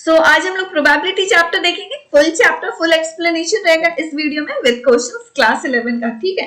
आज हम लोग प्रोबेबिलिटी चैप्टर देखेंगे। फुल चैप्टर फुल एक्सप्लेनेशन रहेगा इस वीडियो में विद क्वेश्चंस क्लास 11 का। ठीक है,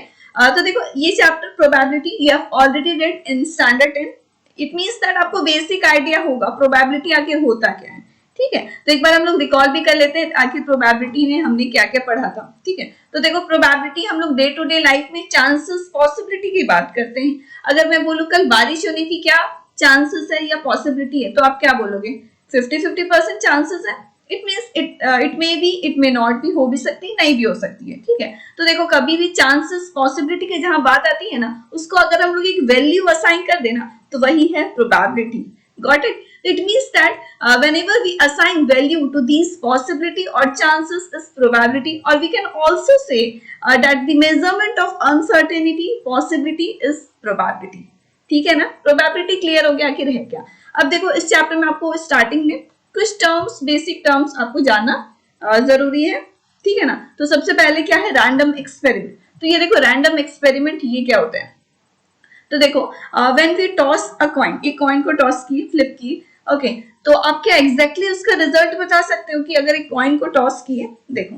तो देखो ये chapter probability you have already red in standard 10। It means that आपको बेसिक आइडिया होगा प्रोबेबिलिटी आखिर होता क्या है। ठीक है, तो एक बार हम लोग रिकॉल भी कर लेते हैं आखिर प्रोबेबिलिटी में हमने क्या क्या पढ़ा था। ठीक है, तो देखो प्रोबेबिलिटी हम लोग डे टू डे लाइफ में चांसेस पॉसिबिलिटी की बात करते हैं। अगर मैं बोलूं कल बारिश होने की क्या चांसेस है या पॉसिबिलिटी है, तो आप क्या बोलोगे? 50-50% चांसेस है। It means it may be it may not be, हो भी सकती है नहीं भी हो सकती है। ठीक है, तो देखो कभी भी चांसेस पॉसिबिलिटी की जहां बात आती है ना, उसको अगर हम लोग एक वैल्यू असाइन कर देना तो वही है probability. Got it? It means that whenever we assign value to these possibility or chances is probability, or we can also say that the measurement of uncertainty possibility is probability. ठीक है ना, probability clear हो गया आखिर है क्या। अब देखो इस चैप्टर में आपको स्टार्टिंग में कुछ टर्म्स बेसिक टर्म्स आपको जानना जरूरी है। ठीक है ना, तो सबसे पहले क्या है? Random experiment. तो ये देखो रैंडम एक्सपेरिमेंट ये क्या होता है? तो देखो when we toss a coin, एक कॉइन को टॉस की, फ्लिप की, ओके, तो आप क्या एग्जैक्टली उसका रिजल्ट बता सकते हो कि अगर एक कॉइन को टॉस किए, देखो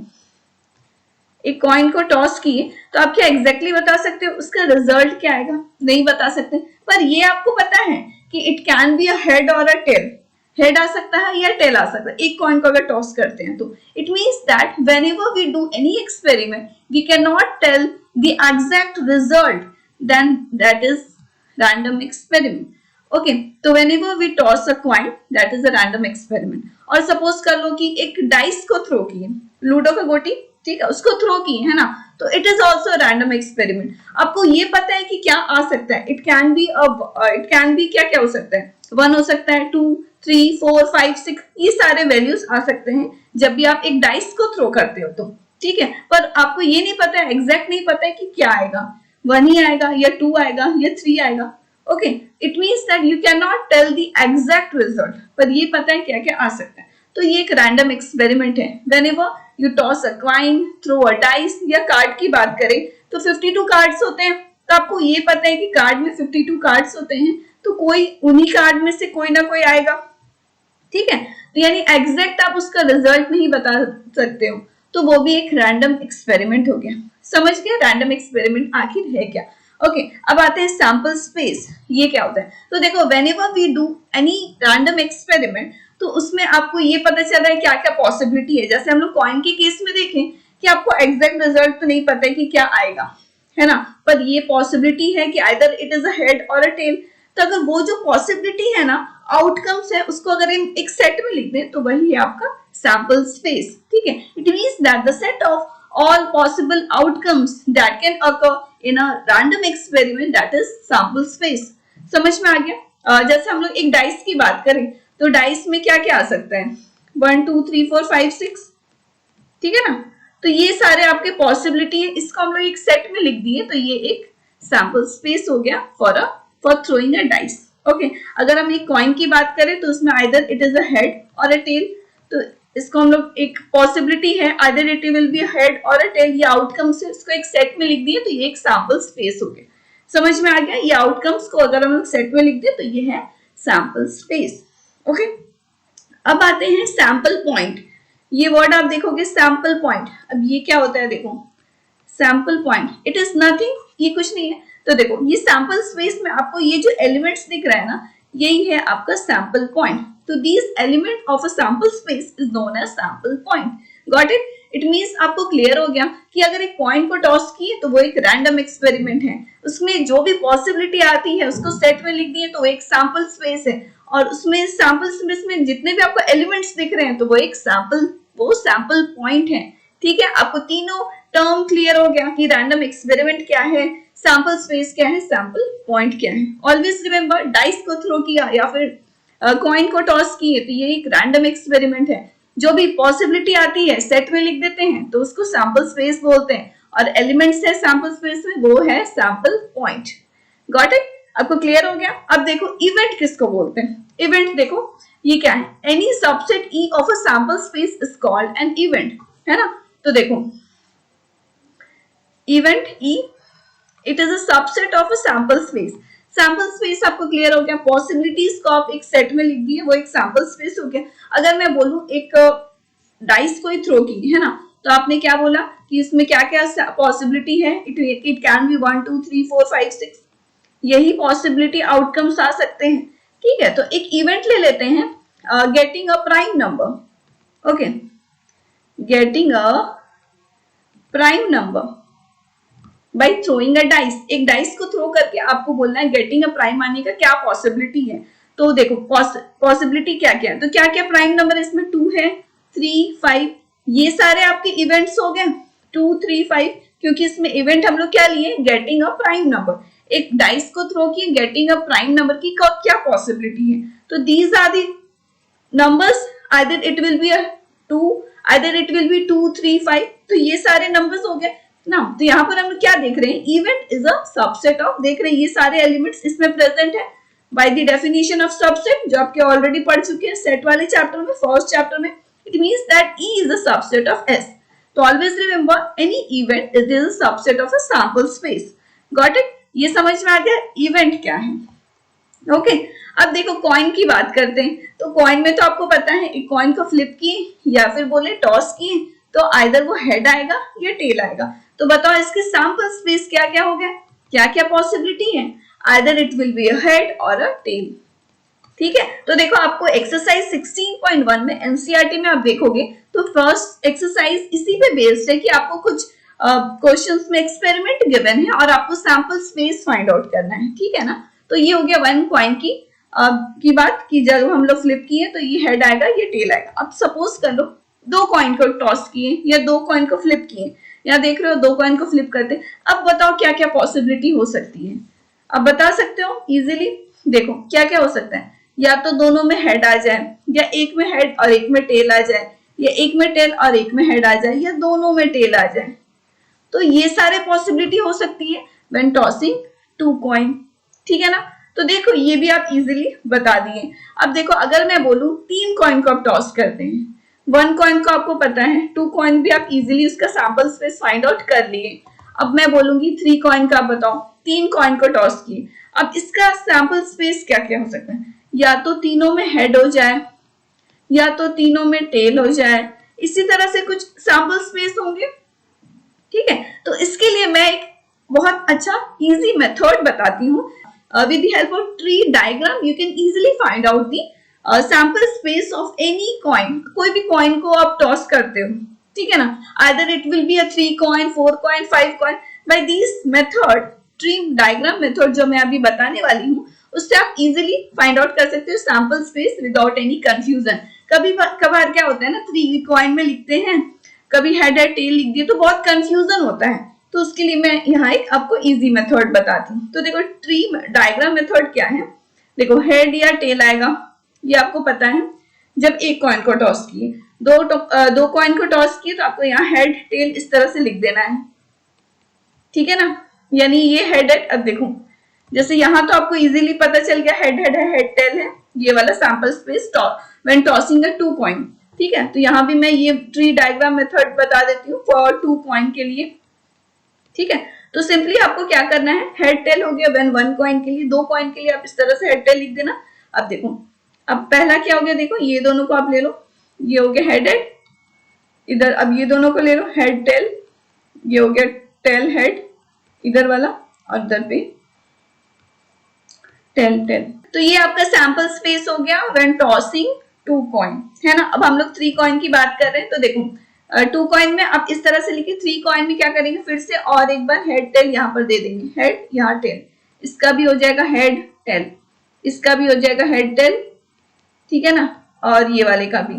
एक कॉइन को टॉस किए तो आप क्या एग्जैक्टली बता सकते हो उसका रिजल्ट क्या आएगा? नहीं बता सकते, पर ये आपको पता है कि it can be a head और अ टेल। हेड आ सकता है या टेल आ सकता है एक कॉइन को अगर टॉस करते हैं तो। It means that whenever we do any experiment we can not tell the exact result, then that is random experiment. Okay, तो whenever we toss a coin that is a random experiment। और suppose कर लो कि एक dice को throw किए, ludo का गोटी, ठीक है, उसको थ्रो किए है ना, तो it is also random experiment. आपको ये पता है कि क्या आ सकता है? इट कैन बी क्या क्या हो सकता है? 1 हो सकता है, 2, 3, 4, 5, 6, ये सारे वैल्यूज आ सकते हैं जब भी आप एक डाइस को थ्रो करते हो तो। ठीक है, पर आपको ये नहीं पता है, एग्जैक्ट नहीं पता है कि क्या आएगा, 1 ही आएगा या 2 आएगा या 3 आएगा। Okay, it means that you can not tell the exact result, पर ये पता है क्या क्या आ सकता है। तो ये एक रैंडम एक्सपेरिमेंट है। Whenever you toss a coin, throw a dice, या कार्ड की बात करें तो 52 कार्ड्स होते हैं, तो आपको ये पता है कि कार्ड में 52 कार्ड्स होते हैं, तो कोई उन्हीं कार्ड में से कोई ना कोई आएगा। ठीक है, तो यानी एग्जैक्ट आप उसका रिजल्ट नहीं बता सकते हो, तो वो भी एक रैंडम एक्सपेरिमेंट हो गया। समझ गए रैंडम एक्सपेरिमेंट आखिर है क्या। ओके, अब आते हैं सैंपल स्पेस, ये क्या होता है? तो देखो whenever we do any random experiment तो उसमें आपको ये पता चल रहा है क्या क्या पॉसिबिलिटी है। जैसे हम लोग कॉइन के केस में देखें कि आपको एग्जैक्ट रिजल्ट तो नहीं पता है कि क्या आएगा, है ना, पर ये पॉसिबिलिटी है कि either it is a head और अ टेल। तो अगर वो जो पॉसिबिलिटी है ना, आउटकम्स है, उसको अगर हम एक सेट में लिख दें तो वही है आपका सैंपल स्पेस। ठीक है, it means that the set of all possible outcomes that can occur in a random experiment, that is sample space। समझ में आ गया? जैसे हम लोग एक डाइस की बात करें तो डाइस में क्या क्या आ सकता है? 1, 2, 3, 4, 5, 6, ठीक है ना, तो ये सारे आपके पॉसिबिलिटी है, इसको हम लोग एक सेट में लिख दिए तो ये एक सैंपल स्पेस हो गया for throwing a dice. Okay, अगर हम एक कॉइन की बात करें तो उसमें either it is a head और अ टेल, तो इसको हम लोग एक पॉसिबिलिटी है either it will be head और अ टेल, ये आउटकम से इसको एक सेट में लिख दिए तो ये एक सैंपल स्पेस हो गया। समझ में आ गया? ये आउटकम्स को अगर हम लोग सेट में लिख दे तो ये है सैंपल स्पेस। ओके, अब आते हैं सैंपल पॉइंट। ये वर्ड आप देखोगे सैंपल पॉइंट, अब ये क्या होता है? देखो sample point it is nothing, ये कुछ नहीं है। तो देखो ये सैंपल स्पेस में आपको ये जो एलिमेंट्स दिख रहा है ना, यही है आपका सैंपल पॉइंट। तो this element of a sample space is known as sample point. Got it? It means आपको क्लियर हो गया कि अगर एक पॉइंट को टॉस किए तो वो एक रैंडम एक्सपेरिमेंट है, उसमें जो भी पॉसिबिलिटी आती है उसको सेट में लिख दिए तो एक सैंपल स्पेस है, और उसमें सैंपल स्पेस में जितने भी आपको एलिमेंट्स दिख रहे हैं तो वो एक सैंपल पॉइंट है। ठीक है, आपको तीनों टर्म क्लियर हो गया कि रैंडम एक्सपेरिमेंट क्या है, सैंपल स्पेस क्या है, सैंपल पॉइंट क्या है। ऑलवेज रिमेंबर, डाइस को थ्रो किया या फिर कॉइन को टॉस किए तो ये एक रैंडम एक्सपेरिमेंट है। जो भी पॉसिबिलिटी आती है सेट में लिख देते हैं तो उसको सैंपल स्पेस बोलते हैं, और एलिमेंट्स है सैंपल स्पेस में वो है सैंपल पॉइंट। Got it? आपको क्लियर हो गया? अब देखो इवेंट किसको बोलते हैं? इवेंट देखो ये क्या है? Any subset E of a sample space is called an event, है ना। तो देखो event E, it is a subset of a sample space. Sample space आपको क्लियर हो गया। पॉसिबिलिटीज को आप एक सेट में लिख दिए, वो एक सैंपल स्पेस हो गया। अगर मैं बोलूं एक डाइस कोई थ्रो की है ना, तो आपने क्या बोला कि इसमें क्या क्या पॉसिबिलिटी है, इट कैन बी 1 2 3 4 5 6, यही पॉसिबिलिटी आउटकम्स आ सकते हैं। ठीक है, तो एक इवेंट ले लेते हैं, getting a prime number. Okay, getting a prime number by throwing a dice. एक डाइस को थ्रो करके आपको बोलना है गेटिंग अ प्राइम आने का क्या पॉसिबिलिटी है। तो देखो पॉसिबिलिटी क्या क्या है, तो क्या क्या प्राइम नंबर इसमें 2 है, 3 5, ये सारे आपके इवेंट्स हो गए 2 3 5, क्योंकि इसमें इवेंट हम लोग क्या लिए, गेटिंग अ प्राइम नंबर। एक डाइस को थ्रो किए, गेटिंग अ प्राइम नंबर की क्या पॉसिबिलिटी है, तो these are the numbers, either it will be a 2, either it will be 2 3 5, तो ये सारे numbers हो गए ना। तो यहाँ पर हम क्या देख रहे हैं, event is a subset of, देख रहे हैं ये सारे एलिमेंट्स इसमें प्रेजेंट है by the definition of subset, जो आपके ऑलरेडी पढ़ चुके हैं सेट वाले चैप्टर में, फर्स्ट चैप्टर में। It means that E is a subset of S. तो always remember any event is a subset of a sample space. Got it, ये समझ में आ गया इवेंट क्या है। ओके, अब देखो कॉइन की बात करते हैं। तो कॉइन में तो आपको पता है, एक कॉइन को फ्लिप किए या फिर बोले टॉस किए, तो आइदर वो हेड आएगा या टेल आएगा। तो बताओ इसके सैंपल स्पेस क्या क्या हो गया, क्या क्या पॉसिबिलिटी है, either it will be a head और अ टेल। ठीक है, तो देखो आपको एक्सरसाइज 16.1 में एनसीईआरटी में आप देखोगे तो फर्स्ट एक्सरसाइज इसी पे बेस्ड है कि आपको कुछ क्वेश्चंस में एक्सपेरिमेंट गिवन है और आपको सैंपल स्पेस फाइंड आउट करना है। ठीक है ना, तो ये हो गया वन कॉइन की बात कि जब हम लोग फ्लिप किए तो ये हेड आएगा ये टेल आएगा। अब सपोज कर लो दो कॉइन को टॉस किए या दो कॉइन को फ्लिप किए, यहाँ देख रहे हो दो कॉइन को फ्लिप करते। अब बताओ क्या क्या पॉसिबिलिटी हो सकती है, अब बता सकते हो इजीली। देखो क्या क्या हो सकता है, या तो दोनों में हेड आ जाए, या एक में हेड और एक में टेल आ जाए, या एक में टेल और एक में हेड आ जाए, या दोनों में टेल आ जाए। तो ये सारे पॉसिबिलिटी हो सकती है व्हेन टॉसिंग टू कॉइन। ठीक है ना, तो देखो ये भी आप इजीली बता दिए। अब देखो अगर मैं बोलूं तीन कॉइन को आप टॉस करते हैं, वन कॉइन को आपको पता है, टू कॉइन भी आप इजीली उसका सैंपल स्पेस फाइंड आउट कर लिए। अब मैं बोलूंगी थ्री कॉइन का, बताओ तीन कॉइन को टॉस किए, अब इसका सैंपल स्पेस क्या क्या हो सकता है, या तो तीनों में हेड हो जाए, या तो तीनों में टेल हो जाए, इसी तरह से कुछ सैंपल स्पेस होंगे। ठीक है, तो इसके लिए मैं एक बहुत अच्छा इजी मेथड बताती हूँ। With the help of tree diagram you can easily find out the sample space of any coin. कोई भी कॉइन को आप टॉस करते हो, ठीक है ना, either it will be a 3 coin 4 coin 5 coin. By this method, tree diagram method जो मैं अभी बताने वाली हूँ, उससे आप इजीली फाइंड आउट कर सकते हो sample space without any confusion. कभी कभार क्या होता है ना, 3 कॉइन में लिखते हैं, कभी हेड है टेल लिख दिए तो बहुत कंफ्यूजन होता है। तो उसके लिए मैं यहाँ एक आपको इजी मेथड बताती हूँ। तो देखो ट्री डायग्राम मेथड क्या है, देखो हेड या टेल आएगा, ये आपको पता है। जब एक कॉइन को टॉस किए, दो कॉइन को टॉस किए, तो आपको यहाँ हेड टेल इस तरह से लिख देना है। ठीक है ना, यानी ये हेड है। अब देखो जैसे यहाँ तो आपको इजीली पता चल गया हेड हेड है, हेड टेल है, ये वाला sample space when tossing a 2 coin. ठीक है, तो यहाँ भी मैं ये ट्री डायग्राम मेथड बता देती हूँ फॉर 2 कॉइन के लिए। ठीक है, तो सिंपली आपको क्या करना है, हेड टेल हो गया व्हेन 1 कॉइन के लिए, 2 कॉइन के लिए आप इस तरह से हेड टेल लिख देना। अब देखो, अब पहला क्या हो गया, देखो ये दोनों को आप ले लो, ये हो गया हेड हेड इधर, अब ये दोनों को ले लो हेड टेल, ये हो गया टेल हेड इधर वाला, और इधर पे टेल टेल। तो ये आपका सैंपल स्पेस हो गया व्हेन टॉसिंग 2 कॉइन, है ना। अब हम लोग 3 कॉइन की बात कर रहे हैं, तो देखो 2 कॉइन में आप इस तरह से लिखे, 3 कॉइन में क्या करेंगे, फिर से और एक बार हेड टेल यहाँ पर दे देंगे, हेड यहाँ टेल, इसका भी हो जाएगा हेड टेल, इसका भी हो जाएगा हेड टेल, ठीक है ना, और ये वाले का भी।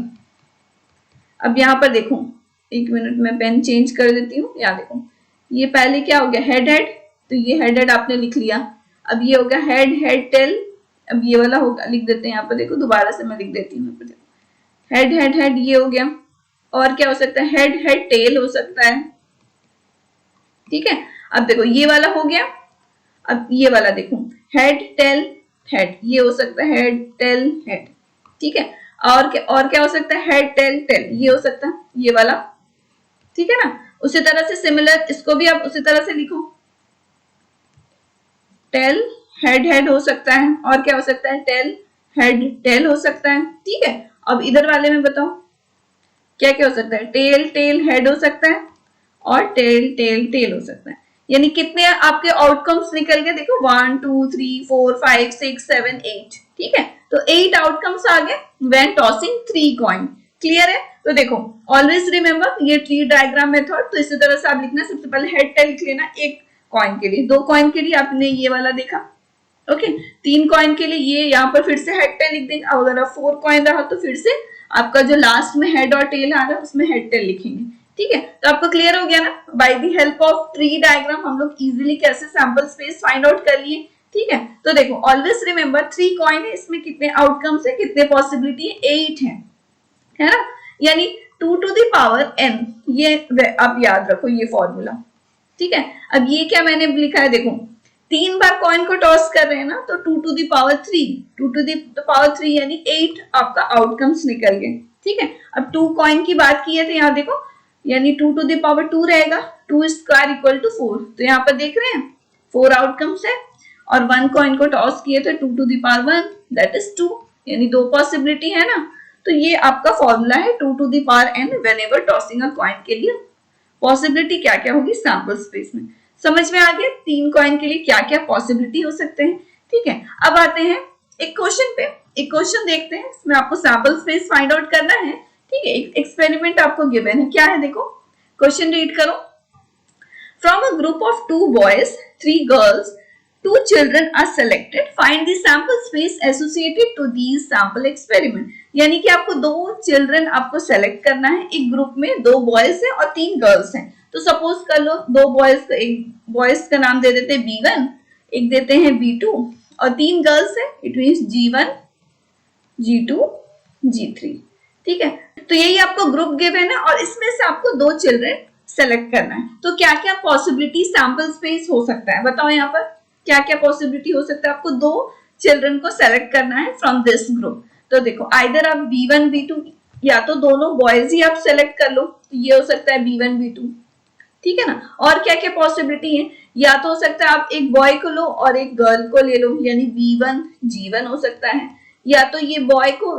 अब यहाँ पर देखो, एक मिनट में पेन चेंज कर देती हूँ। यहाँ देखो ये पहले क्या हो गया, हेड हेड, तो ये हेड हेड आपने लिख लिया। अब ये हो गया हेड हेड टेल, अब ये वाला होगा, लिख देते हैं यहाँ पर, देखो दोबारा से मैं लिख देती हूँ, हेड हेड हेड, ये हो गया। और क्या हो सकता है, हेड हेड टेल हो सकता है। ठीक है, अब देखो ये वाला हो गया। अब ये वाला देखो, हेड टेल हेड, ये हो सकता है हेड टेल हेड। ठीक है, और क्या हो सकता है, हेड टेल टेल, ये हो सकता है ये वाला। ठीक है ना, उसी तरह से सिमिलर इसको भी आप उसी तरह से लिखो, टेल हेड हेड हो सकता है, और क्या हो सकता है, टेल हेड टेल हो सकता है, ठीक है। अब इधर वाले में बताओ क्या क्या हो सकता है, टेल टेल हेड हो सकता है, और टेल टेल टेल हो सकता है। यानी कितने आपके आउटकम्स निकल गए, देखो 1 2 3 4 5 6 7 8, ठीक है। तो 8 आउटकम्स आ गए व्हेन टॉसिंग 3 कॉइन। क्लियर है? तो देखो ऑलवेज रिमेंबर ये ट्री डायग्राम मेथड, तो इसी तरह से आप लिखना, सबसे पहले हेड टेल लिख लेना एक कॉइन के लिए, 2 कॉइन के लिए आपने ये वाला देखा, ओके। 3 कॉइन के लिए ये यहाँ पर फिर से हेड टेल लिख देंगे। अब अगर 4 कॉइन रहा तो फिर से आपका जो लास्ट में हेड और टेल आ रहा है उसमें हेड टेल लिखेंगे, ठीक है। तो आपको क्लियर हो गया ना, by the help of tree diagram हम लोग इजीली कैसे सैंपल स्पेस फाइंड आउट कर लिए, ठीक है। तो देखो ऑलवेज रिमेंबर 3 कॉइन है, इसमें कितने आउटकम्स है, कितने पॉसिबिलिटी है, 8 है ना। यानी 2 to the power n, ये आप याद रखो ये फॉर्मूला, ठीक है। अब ये क्या मैंने लिखा है, देखो 3 बार कॉइन को टॉस कर रहे हैं ना, तो 2 to the power 3, 2 to the power 3 यानी 8 आपका आउटकम्स निकल गए, ठीक है। अब 2 कॉइन की बात की है तो यहाँ देखो, यानी 2 to the power 2 रहेगा, 2 स्क्वायर इक्वल टू 4, तो यहाँ पर देख रहे हैं 4 आउटकम्स है, और 1 कॉइन को टॉस किए तो 2 to the power 1 that is 2, यानी 2 पॉसिबिलिटी है ना। तो ये आपका फॉर्मूला है 2 to the power n whenever tossing a coin के लिए पॉसिबिलिटी क्या क्या होगी सैंपल स्पेस में। समझ में आ गया 3 कॉइन के लिए क्या क्या पॉसिबिलिटी हो सकते हैं, ठीक है। अब आते हैं एक क्वेश्चन पे, एक क्वेश्चन देखते हैं, इसमें आपको सैंपल स्पेस फाइंड आउट करना है, ठीक है। एक एक्सपेरिमेंट आपको गिवन है, क्या है देखो, क्वेश्चन रीड करो। From a group of 2 boys 3 girls 2 children are selected, find the sample space associated to these sample experiment। यानी कि आपको 2 चिल्ड्रन आपको सेलेक्ट करना है, एक ग्रुप में 2 बॉयज है और 3 गर्ल्स हैं। तो सपोज कर लो 2 बॉयज का, एक बॉयज का नाम दे देते हैं B1, एक देते हैं B2, और 3 गर्ल्स है, it means G1 G2 G3, ठीक है। तो यही आपको ग्रुप गिवन है और इसमें से आपको 2 चिल्ड्रन सेलेक्ट करना है। तो क्या क्या पॉसिबिलिटी सैंपल स्पेस हो सकता है बताओ, यहाँ पर क्या क्या पॉसिबिलिटी हो सकता है, आपको 2 चिल्ड्रन को सेलेक्ट करना है फ्रॉम दिस ग्रुप। तो देखो आइदर आप B1 B2, या तो दोनों बॉयज ही आप सेलेक्ट कर लो, तो ये हो सकता है B1 B2, ठीक है ना। और क्या क्या पॉसिबिलिटी है, या तो हो सकता है आप एक बॉय को लो और एक गर्ल को ले लो, यानी B1 G1 हो सकता है, या तो ये बॉय को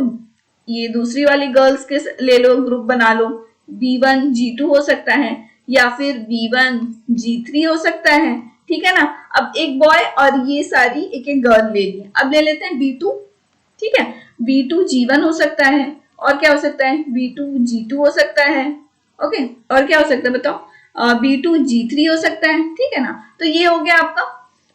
ये दूसरी वाली गर्ल्स के ले लो, ग्रुप बना लो, B1 G2 हो सकता है, या फिर B1 G3 हो सकता है, ठीक है ना। अब एक बॉय और ये सारी एक एक गर्ल ले ली, अब ले लेते हैं B2, ठीक है। B2 G1 हो सकता है, और क्या हो सकता है B2 G2 हो सकता है, ओके। और क्या हो सकता है बताओ, B2 G3 हो सकता है, ठीक है ना। तो ये हो गया आपका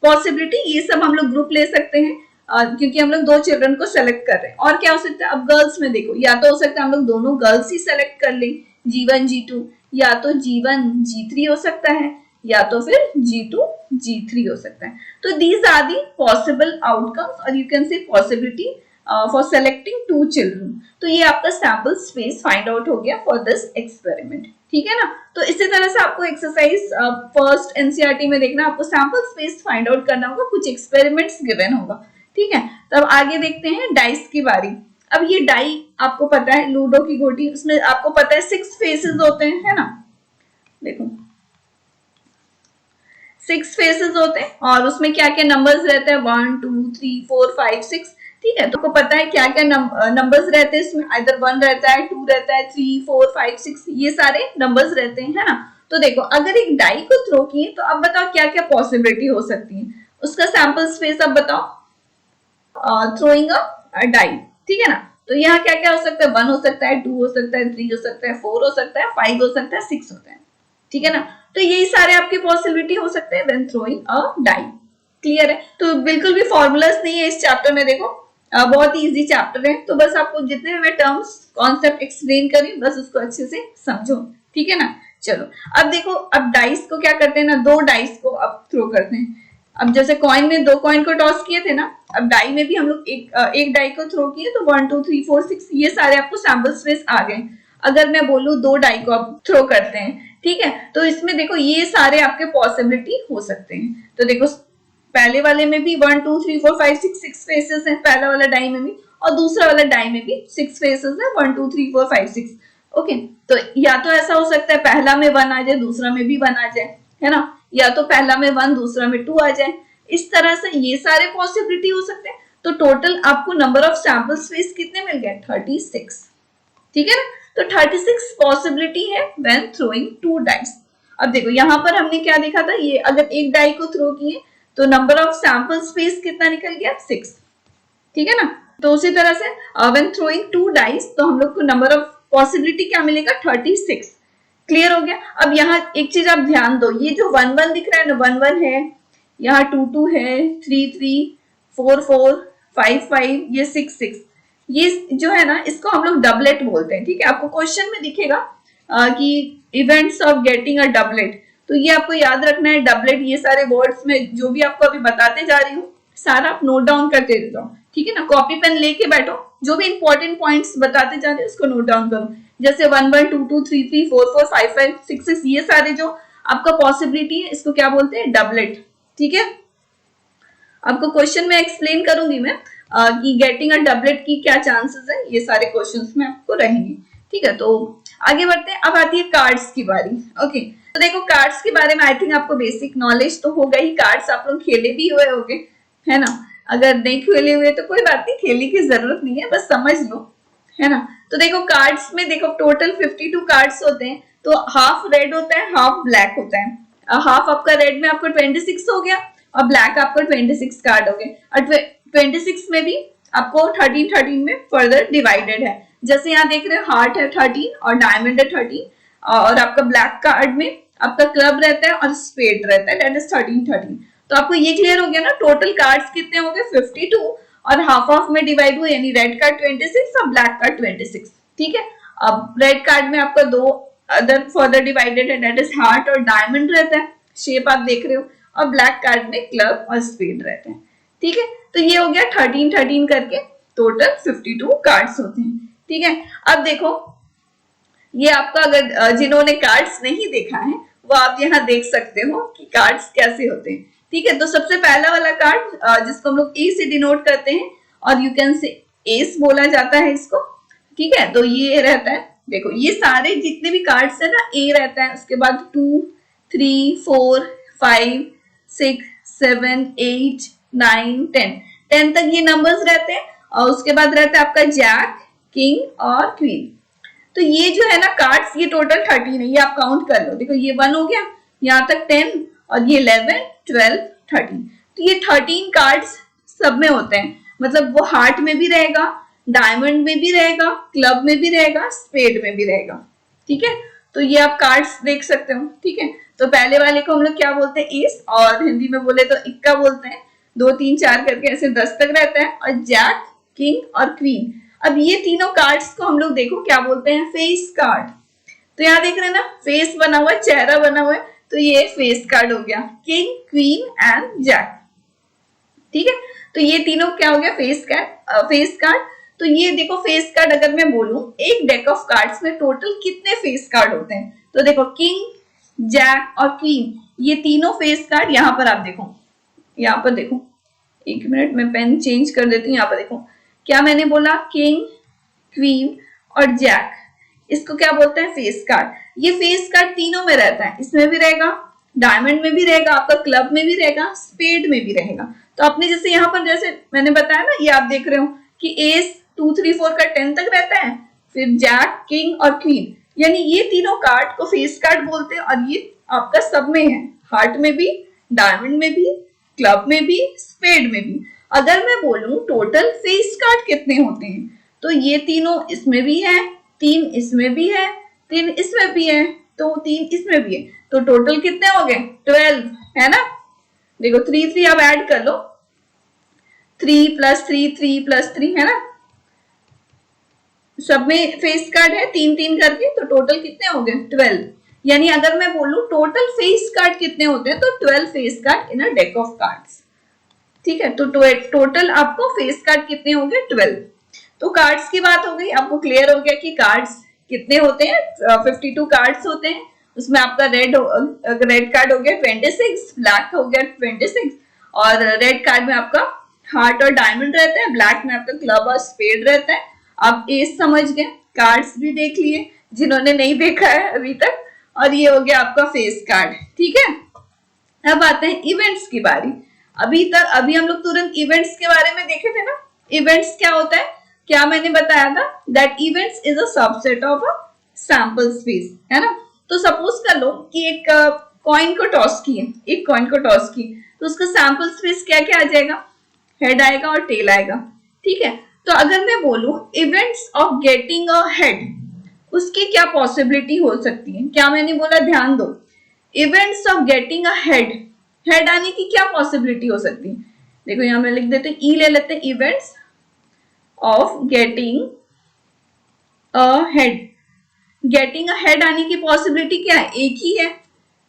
पॉसिबिलिटी, ये सब हम लोग ग्रुप ले सकते हैं क्योंकि हम लोग 2 चिल्ड्रन को सेलेक्ट कर रहे हैं। और क्या हो सकता है, अब गर्ल्स में देखो, या तो हो सकता है हम लोग दोनों गर्ल्स ही सेलेक्ट कर लें, G1 G2, या तो G1 G3 हो सकता है, या तो फिर G2 G3 हो सकता है। तो these are the possible outcomes और you can say possibility for selecting 2 children। तो ये आपका सैंपल स्पेस फाइंड आउट हो गया फॉर दिस एक्सपेरिमेंट, ठीक है ना। तो इसी तरह से आपको एक्सरसाइज फर्स्ट एनसीईआरटी में देखना, आपको सैंपल स्पेस फाइंड आउट करना होगा, कुछ एक्सपेरिमेंट्स गिवन होगा, ठीक है। तो अब आगे देखते हैं डाइस की बारी। अब ये डाई आपको पता है लूडो की गोटी, उसमें आपको पता है 6 फेसेस होते हैं, है ना। देखो 6 फेसेस होते हैं और उसमें क्या क्या नंबर्स रहते हैं, 1 2 3 4 5 6, ठीक है। तो आपको पता है क्या क्या नंबर्स रहते हैं इसमें, आइदर 1 रहता है, 2 रहता है, 3 4 5 6, ये सारे नंबर्स रहते हैं, है ना। तो देखो अगर एक डाई को थ्रो किए तो अब बताओ क्या क्या पॉसिबिलिटी हो सकती है, उसका सैंपल स्पेस अब बताओ, थ्रोइंग अ डाई, ठीक है ना। तो यहाँ क्या क्या हो सकता है, 1 हो सकता है, 2 हो सकता है, 3 हो सकता है, 4 हो सकता है, 5 हो सकता है, 6 होता है, ठीक है ना। तो यही सारे आपके पॉसिबिलिटी हो सकते हैं when throwing a die. Clear है? तो बिल्कुल भी फॉर्मूलाज नहीं है इस चैप्टर में, देखो बहुत ही इजी चैप्टर है, तो बस आपको जितने भी मैं टर्म्स कॉन्सेप्ट एक्सप्लेन करी बस उसको अच्छे से समझो, ठीक है ना। चलो अब देखो, अब डाइस को क्या करते हैं ना, 2 डाइस को अब थ्रो करते हैं। अब जैसे कॉइन में 2 कॉइन को टॉस किए थे ना, अब डाई में भी हम लोग एक डाई को थ्रो किए, तो 1 2 3 4 6 ये सारे आपको सैंपल स्पेस आ गए। अगर मैं बोलूं 2 डाई को आप थ्रो करते हैं, ठीक है, तो इसमें देखो ये सारे आपके पॉसिबिलिटी हो सकते हैं। तो देखो पहले वाले में भी 1 2 3 4 5 6 फेसेस है, पहला वाला डाई में भी, और दूसरा वाला डाई में भी 6 फेसेस है, 1 2 3 4 5 6, ओके। तो या तो ऐसा हो सकता है पहला में 1 आ जाए, दूसरा में भी 1 आ जाए, है ना, या तो पहला में 1 दूसरा में 2 आ जाए, इस तरह से ये सारे पॉसिबिलिटी हो सकते हैं। तो टोटल आपको नंबर ऑफ सैंपल स्पेस कितने मिल गए? 36, ठीक है ना। तो 36 पॉसिबिलिटी है व्हेन थ्रोइंग 2 डाइस। अब देखो यहाँ पर हमने क्या देखा था, ये अगर एक डाई को थ्रो किए तो नंबर ऑफ सैंपल स्पेस कितना निकल गया? 6, ठीक है ना। तो उसी तरह से व्हेन थ्रोइंग 2 डाइस तो हम लोग को नंबर ऑफ पॉसिबिलिटी क्या मिलेगा? 36। क्लियर हो गया। अब यहाँ एक चीज आप ध्यान दो, ये जो 1 1 दिख रहा है ना, 1 1 है, यहाँ 2 2 है, 3 3, 4 4, 5 5, ये 6 6, ये जो है ना इसको हम लोग डबलेट बोलते हैं, ठीक है। आपको क्वेश्चन में दिखेगा कि events of getting a doublet, तो ये आपको याद रखना है। डबलेट ये सारे वर्ड्स में जो भी आपको अभी बताते जा रही हूँ सारा आप नोट डाउन करते जाओ, ठीक है ना। कॉपी पेन लेके बैठो, जो भी इंपॉर्टेंट पॉइंट्स बताते जा रहे हैं उसको नोट डाउन करो। जैसे 1 1 2 2 3 3 4 4 5 5 6 6, ये सारे जो आपका पॉसिबिलिटी है इसको क्या बोलते हैं? डबलेट, ठीक है। आपको क्वेश्चन में एक्सप्लेन करूंगी मैं कि गेटिंग अ डबलेट की क्या चांसेस है, ये सारे क्वेश्चंस में आपको रहेंगे, ठीक है। तो आगे बढ़ते हैं। अब आती है कार्ड्स की बारी। ओके, तो देखो कार्ड्स के बारे में आई थिंक आपको बेसिक नॉलेज तो होगा ही। कार्ड्स आप लोग खेले भी हुए होंगे, है ना। अगर नहीं खेले हुए तो कोई बात नहीं, खेलने की जरूरत नहीं है, बस समझ लो, है ना। तो देखो कार्ड्स में देखो टोटल 52 कार्ड्स होते हैं। तो हाफ रेड होता है, हाफ ब्लैक होता है। हाफ आपका रेड में आपको 26 हो गया और ब्लैक आपको 26 कार्ड हो गए। और 26 में भी आपको 13 13 में फर्दर डिवाइडेड है। जैसे यहाँ देख रहे हो हार्ट है 13 और डायमंड है 13, और आपका ब्लैक कार्ड में आपका क्लब रहता है और स्पेड रहता है, दैट इज 13 13। तो आपको ये क्लियर हो गया ना, टोटल कार्ड्स कितने हो गए? 52, और हाफ हाफ में डिवाइड हुए, यानी रेड कार्ड 26 और ब्लैक कार्ड 26, ठीक है। अब रेड कार्ड में आपका दो अदर फर्दर डिवाइडेड है, दैट इज हार्ट और डायमंड रहता है, शेप आप देख रहे हो, और ब्लैक कार्ड में क्लब और स्पेड रहते हैं, ठीक है। तो ये हो गया 13 13 करके टोटल 52 कार्ड्स होते हैं, ठीक है। अब देखो ये आपका अगर जिन्होंने कार्ड्स नहीं देखा है वो आप यहाँ देख सकते हो कि कार्ड्स कैसे होते हैं, ठीक है। तो सबसे पहला वाला कार्ड जिसको हम लोग ए से डिनोट करते हैं, और यू कैन से एस बोला जाता है इसको, ठीक है। तो ये रहता है, देखो ये सारे जितने भी कार्ड्स है ना, ए रहता है, उसके बाद 2 3 4 5 6 7 8 9 10 तक ये नंबर्स रहते हैं। और उसके बाद रहता है आपका जैक, किंग और क्वीन। तो ये जो है ना कार्ड्स, ये टोटल 13 है, ये आप काउंट कर लो। देखो ये 1 हो गया, यहाँ तक 10, और ये 11 12 13। तो ये 13 कार्ड्स सब में होते हैं, मतलब वो हार्ट में भी रहेगा, डायमंड में भी रहेगा, क्लब में भी रहेगा, स्पेड में भी रहेगा, ठीक है। तो ये आप कार्ड्स देख सकते हो, ठीक है। तो पहले वाले को हम लोग क्या बोलते हैं? एस, और हिंदी में बोले तो इक्का बोलते हैं। 2 3 4 करके ऐसे 10 तक रहता है, और जैक, किंग और क्वीन। अब ये तीनों कार्ड्स को हम लोग देखो क्या बोलते हैं? Face card. तो यहाँ देख रहे हैं ना, फेस बना हुआ है, चेहरा बना हुआ है, तो ये फेस कार्ड हो गया, किंग, क्वीन एंड जैक, ठीक है। तो ये तीनों क्या हो गया? Face card, face card. तो ये देखो फेस कार्ड अगर मैं बोलूं एक डेक ऑफ कार्ड्स में टोटल कितने फेस कार्ड होते हैं, तो देखो किंग, जैक और क्वीन, ये तीनों फेस कार्ड यहाँ पर आप देखो, यहाँ पर देखो, एक मिनट में पेन चेंज कर देती हूँ। यहाँ पर देखो क्या मैंने बोला? किंग, क्वीन और जैक, इसको क्या बोलते हैं? Face card. ये फेस कार्ड तीनों में रहता है, इसमें भी रहेगा, डायमंड में भी रहेगा, आपका क्लब में भी रहेगा, स्पेड में भी रहेगा। तो आपने जैसे यहाँ पर जैसे मैंने बताया ना, ये आप देख रहे हो कि एस 2 3 4 का 10 तक रहता है, फिर जैक, किंग और क्वीन, यानी ये तीनों कार्ड को फेस कार्ड बोलते हैं। और ये आपका सब में है, हार्ट में भी, डायमंड में भी, क्लब में भी, स्पेड में भी। अगर मैं बोलूं टोटल फेस कार्ड कितने होते हैं, तो ये तीनों इसमें भी है, 3 इसमें भी है, 3 इसमें भी है, तो 3 इसमें भी है, तो टोटल कितने हो गए? 12, है ना। देखो 3 3 आप ऐड कर लो, 3 + 3 3 + 3, है ना। सब में फेस कार्ड है 3 3 करके, तो टोटल कितने हो गए? 12। यानी अगर मैं बोलूं टोटल फेस कार्ड कितने होते हैं, तो 12 face card in a deck of cards, ठीक है। तो टोटल आपको फेस कार्ड कितने हो गए? 12। तो कार्ड्स की बात हो गई, आपको क्लियर हो गया कि कार्ड्स कितने होते हैं? 52 कार्ड्स होते हैं। उसमें आपका रेड कार्ड हो गया 26, ब्लैक हो गया 26, और रेड कार्ड में आपका हार्ट और डायमंड रहता है, ब्लैक में आपका क्लब और स्पेड रहता है। आप एस समझ गए, कार्ड्स भी देख लिए जिन्होंने नहीं देखा है अभी तक, और ये हो गया आपका फेस कार्ड, ठीक है। अब आते हैं इवेंट्स की बारी। अभी हम लोग तुरंत इवेंट्स के बारे में देखे थे ना। इवेंट्स क्या होता है, क्या मैंने बताया था, that events is a subset of a sample space, है ना। तो सपोज कर लो कि एक कॉइन को टॉस किए, एक कॉइन को टॉस की, तो उसका सैंपल स्पेस क्या क्या आ जाएगा, हेड आएगा और टेल आएगा, ठीक है। तो अगर मैं बोलूं events of getting a head, उसकी क्या पॉसिबिलिटी हो सकती है, क्या मैंने बोला, ध्यान दो, events of getting a head, head आने की क्या पॉसिबिलिटी हो सकती है। देखो यहां में लिख देते हैं, ई ले लेते हैं, events of getting a head, getting a head आने की पॉसिबिलिटी क्या है, एक ही है,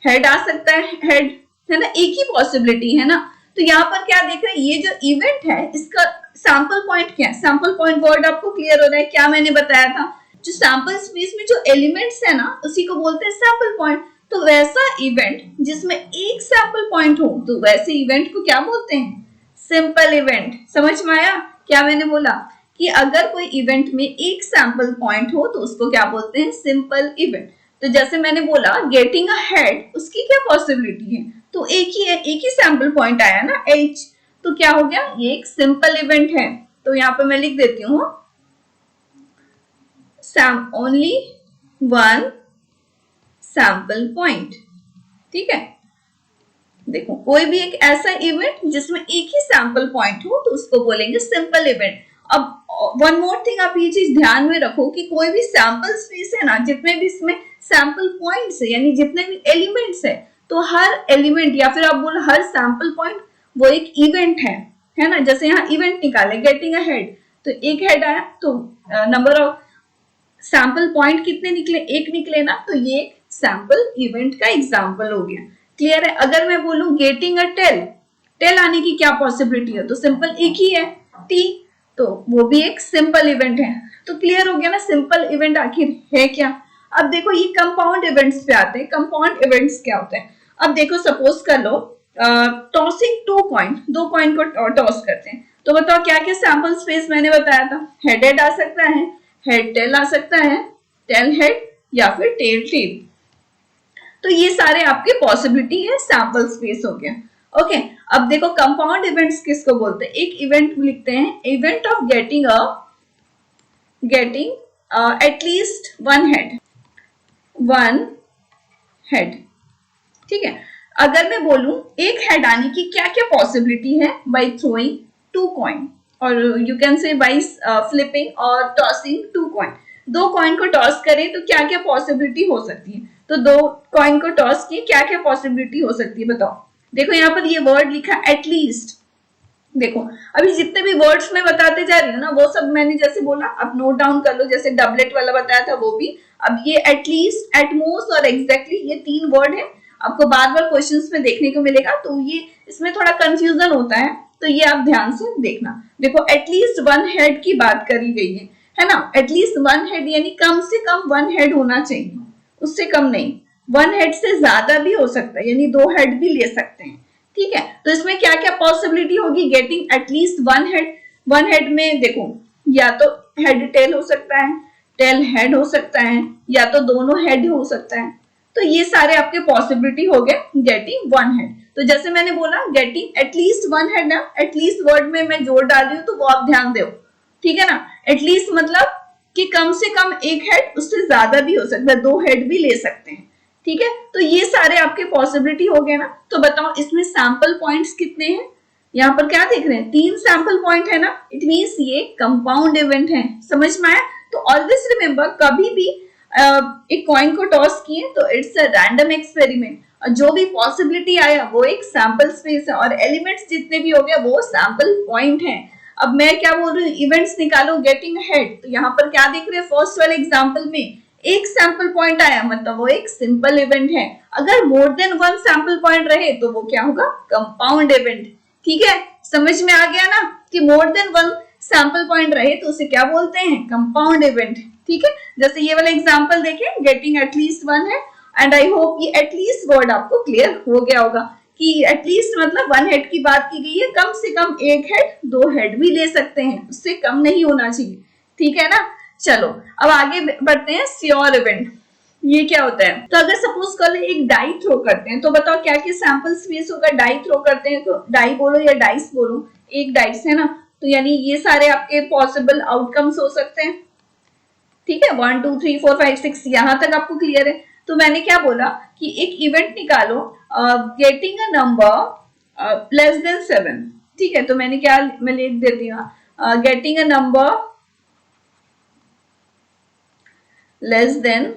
हेड आ सकता है, हेड, है ना, एक ही पॉसिबिलिटी है ना। तो यहाँ पर क्या देख रहे हैं, ये जो इवेंट है इसका सैंपल पॉइंट क्या है, सैंपल पॉइंट वर्ड आपको क्लियर हो रहा है, क्या मैंने बताया था, जो सैंपल स्पेस में जो एलिमेंट्स है ना उसी को बोलते हैं सैंपल पॉइंट। तो वैसा इवेंट जिसमें एक सैंपल पॉइंट हो, तो वैसे इवेंट को क्या बोलते हैं, सिंपल इवेंट। समझ में आया क्या मैंने बोला, कि अगर कोई इवेंट में एक सैंपल पॉइंट हो तो उसको क्या बोलते हैं, सिंपल इवेंट। तो जैसे मैंने बोला गेटिंग अ हेड, उसकी क्या पॉसिबिलिटी है, तो एक ही है, एक ही सैंपल पॉइंट आया ना एच, तो क्या हो गया, ये एक सिंपल इवेंट है। तो यहाँ पे मैं लिख देती हूँ ओनली वन सैंपल पॉइंट, ठीक है। देखो कोई भी एक ऐसा इवेंट जिसमें एक ही सैंपल पॉइंट हो तो उसको बोलेंगे सिंपल इवेंट। अब वन मोर थिंग, आप ये चीज ध्यान में रखो कि कोई भी सैंपल स्पेस है ना, जितने भी इसमें सैंपल पॉइंट्स है यानी जितने भी एलिमेंट्स है, तो हर एलिमेंट या फिर आप बोलो हर सैंपल पॉइंट वो एक इवेंट है ना। जैसे यहाँ इवेंट निकाले गेटिंग अ हेड, तो एक हेड आया, तो नंबर ऑफ सैंपल पॉइंट कितने निकले, एक निकले ना, तो ये सैंपल इवेंट का एग्जांपल हो गया। क्लियर है। अगर मैं बोलूं गेटिंग अ टेल, टेल आने की क्या पॉसिबिलिटी है, तो सिंपल एक ही है टी, तो वो भी एक सिंपल इवेंट है। तो क्लियर हो गया ना सिंपल इवेंट आखिर है क्या। अब देखो ये कंपाउंड इवेंट्स पे आते हैं। कंपाउंड इवेंट्स क्या होते हैं, अब देखो सपोज कर लो टॉसिंग टू कॉइन, दो कॉइन को टॉस करते हैं, तो बताओ क्या क्या सैंपल स्पेस मैंने बताया था, हेड हेड आ सकता है, हेड टेल आ सकता है, टेल हेड या फिर टेल टेल। तो ये सारे आपके पॉसिबिलिटी है, सैंपल स्पेस हो गया। ओके, अब देखो कंपाउंड इवेंट्स किसको बोलते हैं, एक इवेंट लिखते हैं, event of getting at least one head, ठीक है। अगर मैं बोलूं एक हेड आने की क्या क्या पॉसिबिलिटी है, बाई थ्रोइंग टू कॉइन, और यू कैन से बाई फ्लिपिंग और टॉसिंग टू कॉइन, दो कॉइन को टॉस करें तो क्या क्या पॉसिबिलिटी हो सकती है। तो दो कॉइन को टॉस किए, क्या क्या पॉसिबिलिटी हो सकती है बताओ। देखो यहाँ पर ये वर्ड लिखा एटलीस्ट, देखो अभी जितने भी वर्ड्स मैं बताते जा रही हूँ ना वो सब मैंने जैसे बोला आप नोट डाउन कर लो, जैसे डबलेट वाला बताया था वो भी। अब ये एटलीस्ट, एटमोस्ट और एग्जैक्टली, ये तीन वर्ड है, आपको बार बार क्वेश्चंस में देखने को मिलेगा, तो ये इसमें थोड़ा कंफ्यूजन होता है, तो ये आप ध्यान से देखना। देखो एटलीस्ट वन हेड की बात करी गई है ना, एटलीस्ट वन हेड यानी कम से कम वन हेड होना चाहिए, उससे कम नहीं, वन हेड से ज्यादा भी हो सकता है, यानी दो हेड भी ले सकते हैं, ठीक है। तो इसमें क्या क्या पॉसिबिलिटी होगी, getting at least one head, one head में देखो या तो हेड टेल हो सकता है, टेल हेड हो सकता है, या तो दोनों हेड हो सकता है। तो ये सारे आपके पॉसिबिलिटी हो गए गेटिंग वन हेड। तो जैसे मैंने बोला गेटिंग एटलीस्ट वन हेड ना, एटलीस्ट वर्ड में मैं जोर डाल रही हूँ तो वो आप ध्यान दो, ठीक है ना। एटलीस्ट मतलब कि कम से कम एक हेड, उससे ज्यादा भी हो सकता है, दो हेड भी ले सकते हैं, ठीक है। तो ये सारे आपके पॉसिबिलिटी हो गए ना। तो बताओ इसमें सैंपल पॉइंट्स कितने हैं, यहाँ पर क्या देख रहे हैं, तीन सैंपल पॉइंट है ना, इट मींस ये कंपाउंड इवेंट है। समझ में आया। तो ऑलवेज रिमेंबर, कभी भी एक कॉइन को टॉस किए तो इट्स अ रैंडम एक्सपेरिमेंट, और जो भी पॉसिबिलिटी आया वो एक सैंपल स्पेस है, और एलिमेंट्स जितने भी हो गए वो सैंपल पॉइंट है। अब मैं क्या बोल रही हूँ, इवेंट्स निकालो गेटिंग हेड, तो यहाँ पर क्या देख रहे हैं, फर्स्ट वाले एग्जाम्पल में एक सैंपल पॉइंट आया, मतलब वो एक सिंपल इवेंट है। अगर more than one sample point रहे तो वो क्या होगा, कंपाउंड इवेंट, ठीक है। समझ में आ गया ना कि more than one sample point रहे तो उसे क्या बोलते हैं, कंपाउंड इवेंट, ठीक है। जैसे ये वाला एग्जांपल देखें, गेटिंग एटलीस्ट वन है, एंड आई होप ये एटलीस्ट वर्ड आपको क्लियर हो गया होगा कि एटलीस्ट मतलब वन हेड की बात की गई है, कम से कम एक हेड, दो हेड भी ले सकते हैं, उससे कम नहीं होना चाहिए, ठीक है ना। चलो अब आगे बढ़ते हैं श्योर इवेंट। ये क्या होता है? तो अगर सपोज कर ले एक डाई थ्रो करते हैं, तो बताओ क्या क्या सैंपल स्पेस होगा? डाई थ्रो करते हैं तो डाई बोलो या डाइस बोलो, एक डाइस है ना, तो यानी ये सारे आपके पॉसिबल आउटकम्स हो सकते हैं। ठीक है, 1 2 3 4 5 6 यहां तक आपको क्लियर है? तो मैंने क्या बोला कि एक इवेंट निकालो getting a number less than 7। ठीक है, तो मैंने क्या, मैं लिख देती हूँ getting a number less than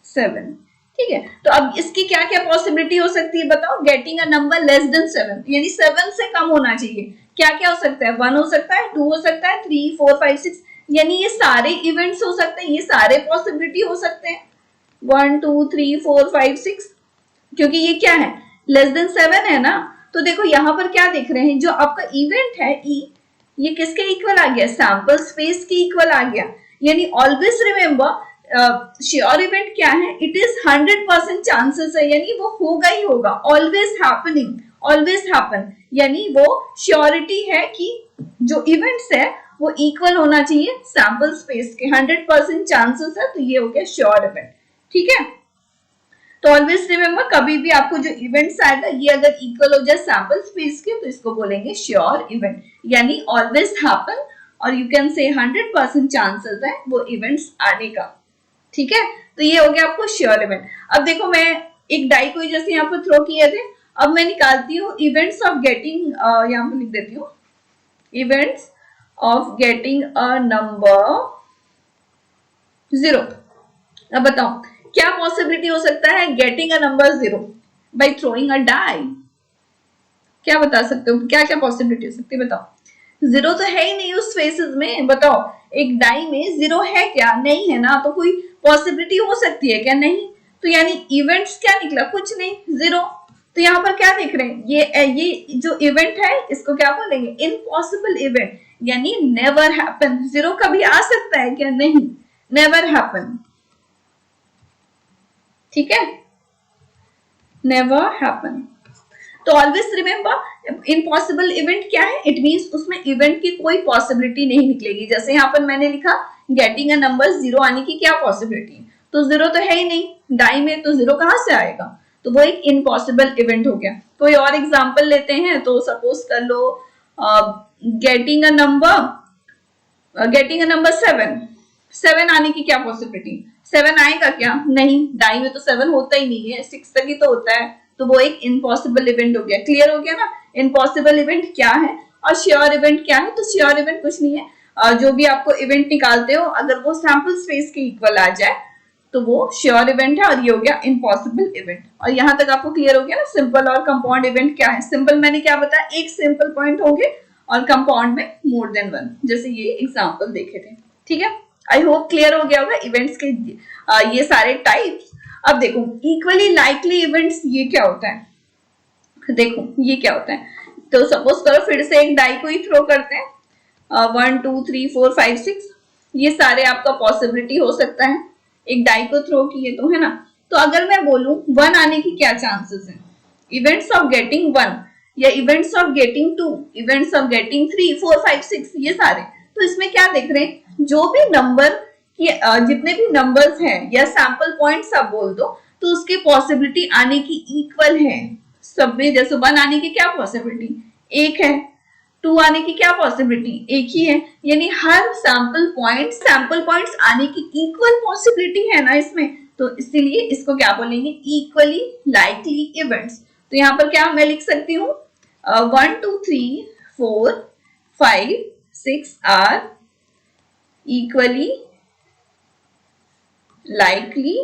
7। ठीक है, तो अब इसकी क्या क्या पॉसिबिलिटी हो सकती है बताओ? Getting a number less than 7 यानी 7 से कम होना चाहिए। क्या क्या हो सकता है? 1 हो सकता है, 2 हो सकता है, 3 4 5 6 यानी ये सारे इवेंट्स हो सकते हैं, ये सारे पॉसिबिलिटी हो सकते हैं 1 2 3 4 5 6, क्योंकि ये क्या है? लेस देन 7 है ना। तो देखो यहाँ पर क्या देख रहे हैं, जो आपका इवेंट है ई, ये किसके इक्वल आ गया? सैंपल स्पेस के इक्वल आ गया। यानी ऑलवेज रिमेंबर श्योर इवेंट क्या है? इट इज 100% चांसेस है, यानी वो होगा ही होगा, ऑलवेज हैपनिंग, ऑलवेज हैपन, यानी वो श्योरिटी है कि जो इवेंट्स है वो इक्वल होना चाहिए सैंपल स्पेस के, 100% चांसेस है, तो ये हो गया श्योर इवेंट। ठीक है, तो ऑलवेज रिमेंबर कभी भी आपको जो इवेंट्स आएगा ये अगर इक्वल हो जाए सैंपल स्पेस के, तो इसको बोलेंगे श्योर इवेंट, यानी ऑलवेज हैपन, और यू कैन से 100% चांसेस है वो इवेंट्स आने का। ठीक है, तो ये हो गया आपको श्योर इवेंट। अब देखो मैं एक डाई को जैसे यहाँ पर थ्रो किए थे, अब मैं निकालती हूँ इवेंट्स ऑफ गेटिंग, यहाँ पर लिख देती हूँ events of getting a number 0। अब बताओ क्या पॉसिबिलिटी हो सकता है getting a number 0 by throwing a die? क्या बता सकते हो, क्या क्या पॉसिबिलिटी हो सकती है बताओ? 0 तो है ही नहीं उस फेसेस में, बताओ एक डाई में 0 है क्या? नहीं है ना, तो कोई पॉसिबिलिटी हो सकती है क्या? नहीं। तो यानी इवेंट्स क्या निकला? कुछ नहीं, 0। तो यहाँ पर क्या देख रहे हैं, ये जो इवेंट है इसको क्या बोलेंगे? इम्पॉसिबल इवेंट, यानी नेवर हैपन। 0 कभी आ सकता है क्या? नहीं, नेवर हैपन। ठीक है, नेवर हैपन। तो ऑलवेज रिमेंबर इम्पॉसिबल इवेंट क्या है? इट मींस उसमें इवेंट की कोई पॉसिबिलिटी नहीं निकलेगी। जैसे यहाँ पर मैंने लिखा गेटिंग अ नंबर 0 आने की क्या पॉसिबिलिटी? तो 0 तो है ही नहीं डाई में, तो 0 कहां से आएगा? तो वो एक इम्पॉसिबल इवेंट हो गया। कोई और एग्जाम्पल लेते हैं, तो सपोज कर लो गेटिंग अ नंबर 7 आने की क्या पॉसिबिलिटी? 7 आएगा क्या? नहीं, डाई में तो 7 होता ही नहीं है, 6 तक ही तो होता है, तो वो एक इम्पॉसिबल इवेंट हो गया। क्लियर हो गया ना? इम्पॉसिबल इवेंट क्या है और श्योर इवेंट क्या है? तो श्योर इवेंट कुछ नहीं है, जो भी आपको इवेंट निकालते हो अगर वो सैंपल स्पेस के इक्वल आ जाए तो वो श्योर इवेंट है, और ये हो गया इम्पॉसिबल इवेंट। और यहाँ तक आपको क्लियर हो गया ना सिंपल और कंपाउंड इवेंट क्या है? सिंपल मैंने क्या बताया, एक सिंपल पॉइंट होंगे, और कंपाउंड में मोर देन 1, जैसे ये एग्जाम्पल देखे थे। ठीक है, आई होप क्लियर हो गया होगा इवेंट्स के ये सारे टाइप्स। अब देखो इक्वली लाइकली इवेंट्स ये क्या होता है? देखो ये क्या होता है, तो सपोज करो फिर से एक डाई को ही थ्रो करते हैं, 1 2 3 4 5 6 ये सारे आपका पॉसिबिलिटी हो सकता है एक डाई को थ्रो किए तो, है ना। तो अगर मैं बोलूं 1 आने की क्या चांसेस है? इवेंट्स ऑफ गेटिंग 1 या events of getting 2, events of getting 3 4 5 6 ये सारे। तो इसमें क्या देख रहे हैं, जो भी नंबर की जितने भी नंबर्स हैं या सैंपल पॉइंट्स आप बोल दो, तो उसकी पॉसिबिलिटी आने की इक्वल है सब में। जैसे 1 आने की क्या पॉसिबिलिटी? 1 है। 2 आने की क्या पॉसिबिलिटी? 1 ही है। यानी हर सैंपल पॉइंट्स आने की इक्वल पॉसिबिलिटी है ना इसमें, तो इसीलिए इसको क्या बोलेंगे? Equally likely events. तो यहाँ पर क्या मैं लिख सकती हूँ, 1 2 3 4 5 6 are equally likely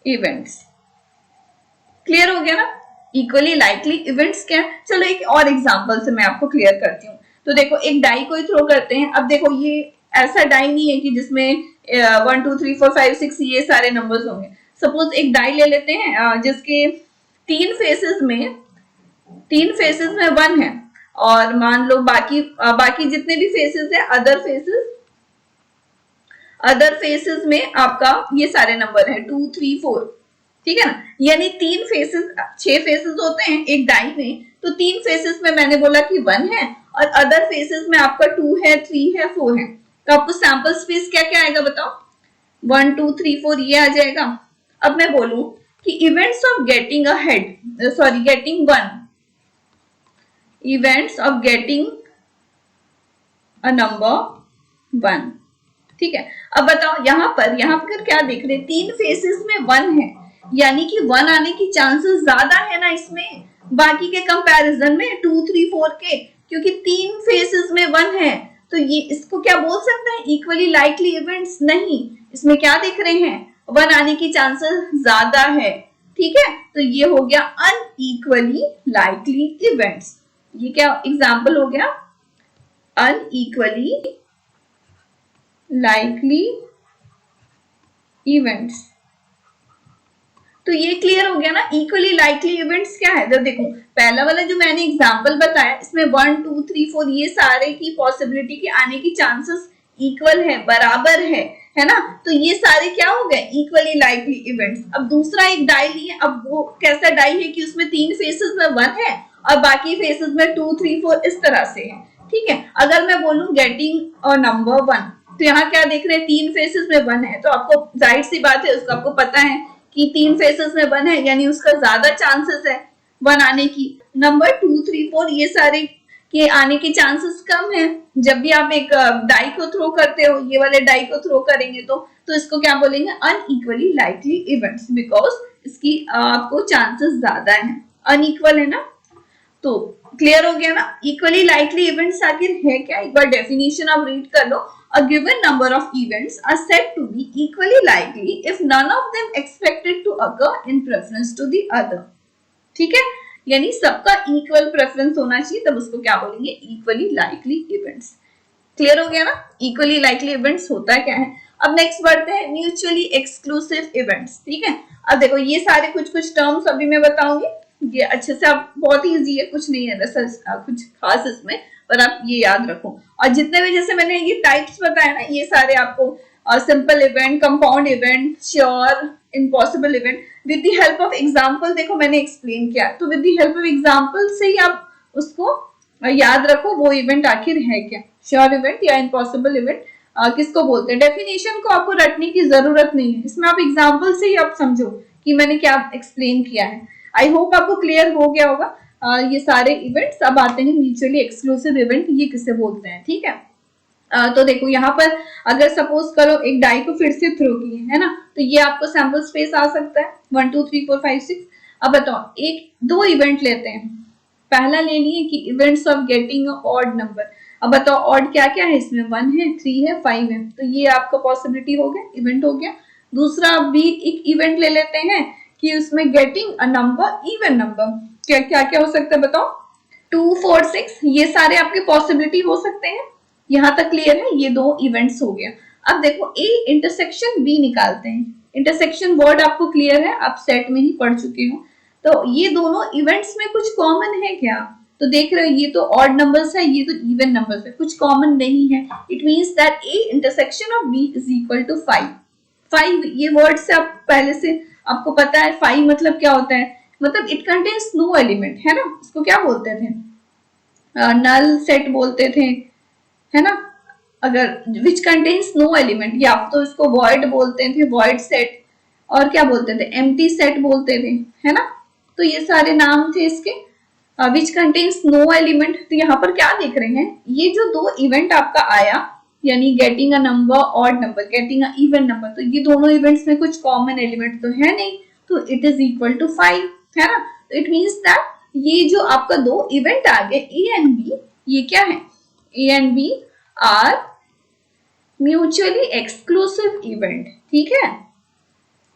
events. Clear हो गया ना? इक्वली लाइकली इवेंट्स क्या है? चलो एक और एग्जांपल से मैं आपको क्लियर करती हूँ। तो देखो एक डाई को ही थ्रो करते हैं। अब देखो ये ऐसा डाई नहीं है कि जिसमें 1 2 3 4 5 6 ये सारे नंबर्स होंगे। सपोज एक डाई ले लेते हैं जिसके 3 फेसेस में 1 है, और मान लो बाकी जितने भी फेसेस है अदर फेसेस में आपका ये सारे नंबर है 2 3 4। ठीक है ना, यानी 3 फेसेस 6 फेसेस होते हैं एक डाई में, तो 3 फेसेस में मैंने बोला कि 1 है, और अदर फेसेस में आपका 2 है 3 है 4 है। तो आपको सैंपल स्पेस क्या क्या आएगा बताओ? 1 2 3 4 ये आ जाएगा। अब मैं बोलूं कि events of getting a head, sorry getting one, events of getting a number one, ठीक है। अब बताओ यहाँ पर क्या देख रहे हैं, 3 फेसेस में 1 है, यानी कि 1 आने की चांसेस ज्यादा है ना इसमें बाकी के कंपैरिजन में 2 3 4 के, क्योंकि 3 फेसेस में 1 है। तो ये इसको क्या बोल सकते हैं, इक्वली लाइकली इवेंट्स नहीं, इसमें क्या देख रहे हैं, 1 आने की चांसेस ज्यादा है, ठीक है। तो ये हो गया अनइक्वली लाइकली इवेंट्स। ये क्या एग्जाम्पल हो गया, अनइक्वली लाइकली इवेंट्स। तो ये क्लियर हो गया ना, इक्वली लाइकली इवेंट्स क्या है। तो देखो पहला वाला जो मैंने एग्जांपल बताया इसमें 1 2 3 4 ये सारे की पॉसिबिलिटी के आने की चांसेस इक्वल है, बराबर है ना। तो ये सारे क्या हो गए, इक्वली लाइकली इवेंट्स। अब दूसरा एक डाई लिए, अब वो कैसा डाई है कि उसमें 3 फेसेस में 1 है और बाकी फेसेस में 2 3 4 इस तरह से है, ठीक है। अगर मैं बोलूं गेटिंग अ नंबर 1, तो यहाँ क्या देख रहे हैं, 3 फेसेस में 1 है, तो आपको जाहिर सी बात है उसको आपको पता है कि 3 फेसेस में 1 है, यानी उसका ज्यादा चांसेस है 1 आने की। नंबर 2 3 4 ये सारे के आने के चांसेस कम है। जब भी आप एक डाई को थ्रो करते हो, ये वाले डाई को थ्रो करेंगे तो इसको क्या बोलेंगे, अनइक्वली लाइकली इवेंट्स, बिकॉज इसकी आपको चांसेस ज्यादा है, अनइक्वल है ना। तो क्लियर हो गया ना, इक्वली लाइकली इवेंट्स आखिर है क्या, एक बार डेफिनेशन आप रीड कर लो। A given number of events are said to be equally likely if none of them expected to occur in preference to the other, ठीक है। यानी सबका इक्वल प्रेफरेंस होना चाहिए, तब उसको क्या बोलेंगे, इक्वली लाइकली इवेंट्स। क्लियर हो गया ना, इक्वली लाइकली इवेंट्स होता क्या है। अब नेक्स्ट बढ़ते हैं म्यूचुअली एक्सक्लूसिव इवेंट्स, ठीक है। अब देखो ये सारे कुछ टर्म्स अभी मैं बताऊंगी, ये अच्छे से आप, बहुत इजी है, कुछ नहीं है वैसा कुछ खास इसमें, पर आप ये याद रखो। और जितने भी जैसे मैंने ये टाइप्स बताया ना, ये सारे आपको simple event, compound event, sure, impossible event, with the help of example देखो मैंने एक्सप्लेन किया। तो with the help of example से ही आप उसको याद रखो वो इवेंट आखिर है क्या, श्योर इवेंट या इम्पॉसिबल इवेंट किसको बोलते हैं। डेफिनेशन को आपको रटने की जरूरत नहीं है, इसमें आप एग्जाम्पल से ही आप समझो कि मैंने क्या एक्सप्लेन किया है। आई होप आपको क्लियर हो गया होगा। ये सारे इवेंट्स। अब आते हैं म्यूचुअली एक्सक्लूसिव इवेंट, ये किसे बोलते हैं, ठीक है। तो देखो यहाँ पर अगर सपोज करो एक डाई को फिर से थ्रो किए है ना, तो ये आपको सैंपल स्पेस आ सकता है 1 2 3 4 5 6। अब बताओ एक दो इवेंट लेते हैं, पहला ले लिए कि events of getting odd number. अब बताओ ऑड क्या क्या है इसमें, 1 है, 3 है, 5 है, तो ये आपका पॉसिबिलिटी हो गया, इवेंट हो गया। दूसरा भी एक इवेंट ले लेते हैं कि उसमें getting a number even number, क्या क्या क्या हो सकता है बताओ, 2 4 6, ये सारे आपके पॉसिबिलिटी हो सकते हैं। यहां तक क्लियर है, ये दो इवेंट्स हो गया। अब देखो ए इंटरसेक्शन बी निकालते हैं। इंटरसेक्शन वर्ड आपको क्लियर है, आप सेट में ही पढ़ चुके हो। तो ये दोनों इवेंट्स में कुछ कॉमन है क्या, तो देख रहे हो ये तो ऑड नंबर्स है, ये तो इवन नंबर्स है, कुछ कॉमन नहीं है। It means that A intersection of B is equal to 5। 5 ये वर्ड से आप पहले से आपको पता है 5 मतलब क्या होता है, मतलब इट कंटेन्स नो एलिमेंट, है ना। इसको क्या बोलते थे, नल सेट बोलते थे, है ना। अगर विच कंटेन्स नो एलिमेंट, या तो इसको वॉइड बोलते थे, वॉइड सेट, और क्या बोलते थे, एम्प्टी सेट बोलते थे, है ना। तो ये सारे नाम थे इसके, विच कंटेन्स नो एलिमेंट। तो यहाँ पर क्या देख रहे हैं, ये जो दो इवेंट आपका आया, यानी getting a number, odd number, getting a even number, तो ये दोनों इवेंट्स में कुछ कॉमन एलिमेंट तो है नहीं, तो इट इज इक्वल टू 5, है ना। तो इट मीन्स दैट ये जो आपका दो इवेंट आ गए ए एंड बी, ये क्या है, A and B are mutually exclusive event, ठीक है,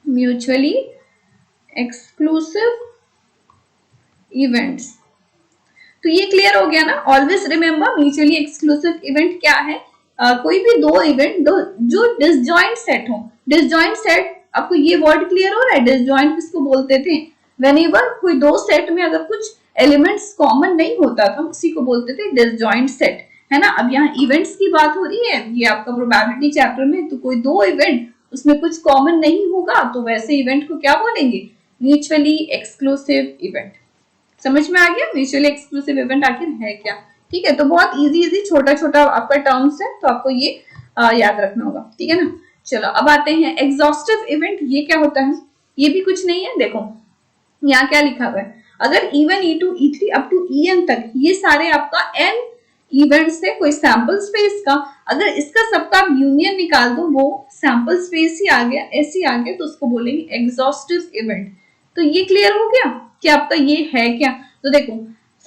म्यूचुअली एक्सक्लूसिव इवेंट्स। तो ये क्लियर हो गया ना। Always remember mutually exclusive event क्या है, कोई भी दो इवेंट दो जो डिसजॉइंट सेट हो। डिसजॉइंट सेट, आपको ये वर्ड क्लियर हो रहा है, डिसजॉइंट किसको बोलते थे, व्हेनेवर कोई दो सेट में अगर कुछ एलिमेंट्स कॉमन नहीं होता था, उसी को बोलते थे डिसजॉइंट सेट, है ना। अब यहाँ इवेंट्स की बात हो रही है, ये आपका प्रोबेबिलिटी चैप्टर में, तो कोई दो इवेंट उसमें कुछ कॉमन नहीं होगा, तो वैसे इवेंट को क्या बोलेंगे, म्यूचुअली एक्सक्लूसिव इवेंट। समझ में आ गया म्यूचुअली एक्सक्लूसिव इवेंट आखिर है क्या, ठीक है। तो बहुत इजी छोटा छोटा आपका टर्म्स है, तो आपको ये याद रखना होगा, ठीक है ना। चलो अब आते हैं एग्जॉस्टिव इवेंट। ये क्या होता है? ये भी कुछ नहीं है, देखो यहाँ क्या लिखा हुआ है, अगर E1 E2 E3 up to En तक ये सारे आपका n इवेंट्स है कोई सैंपल स्पेस का, अगर इसका सबका आप यूनियन निकाल दो वो सैंपल स्पेस ही आ गया, ऐसे ही आ गया, तो उसको बोलेंगे एग्जॉस्टिव इवेंट। तो ये क्लियर हो गया कि आपका ये है क्या। तो देखो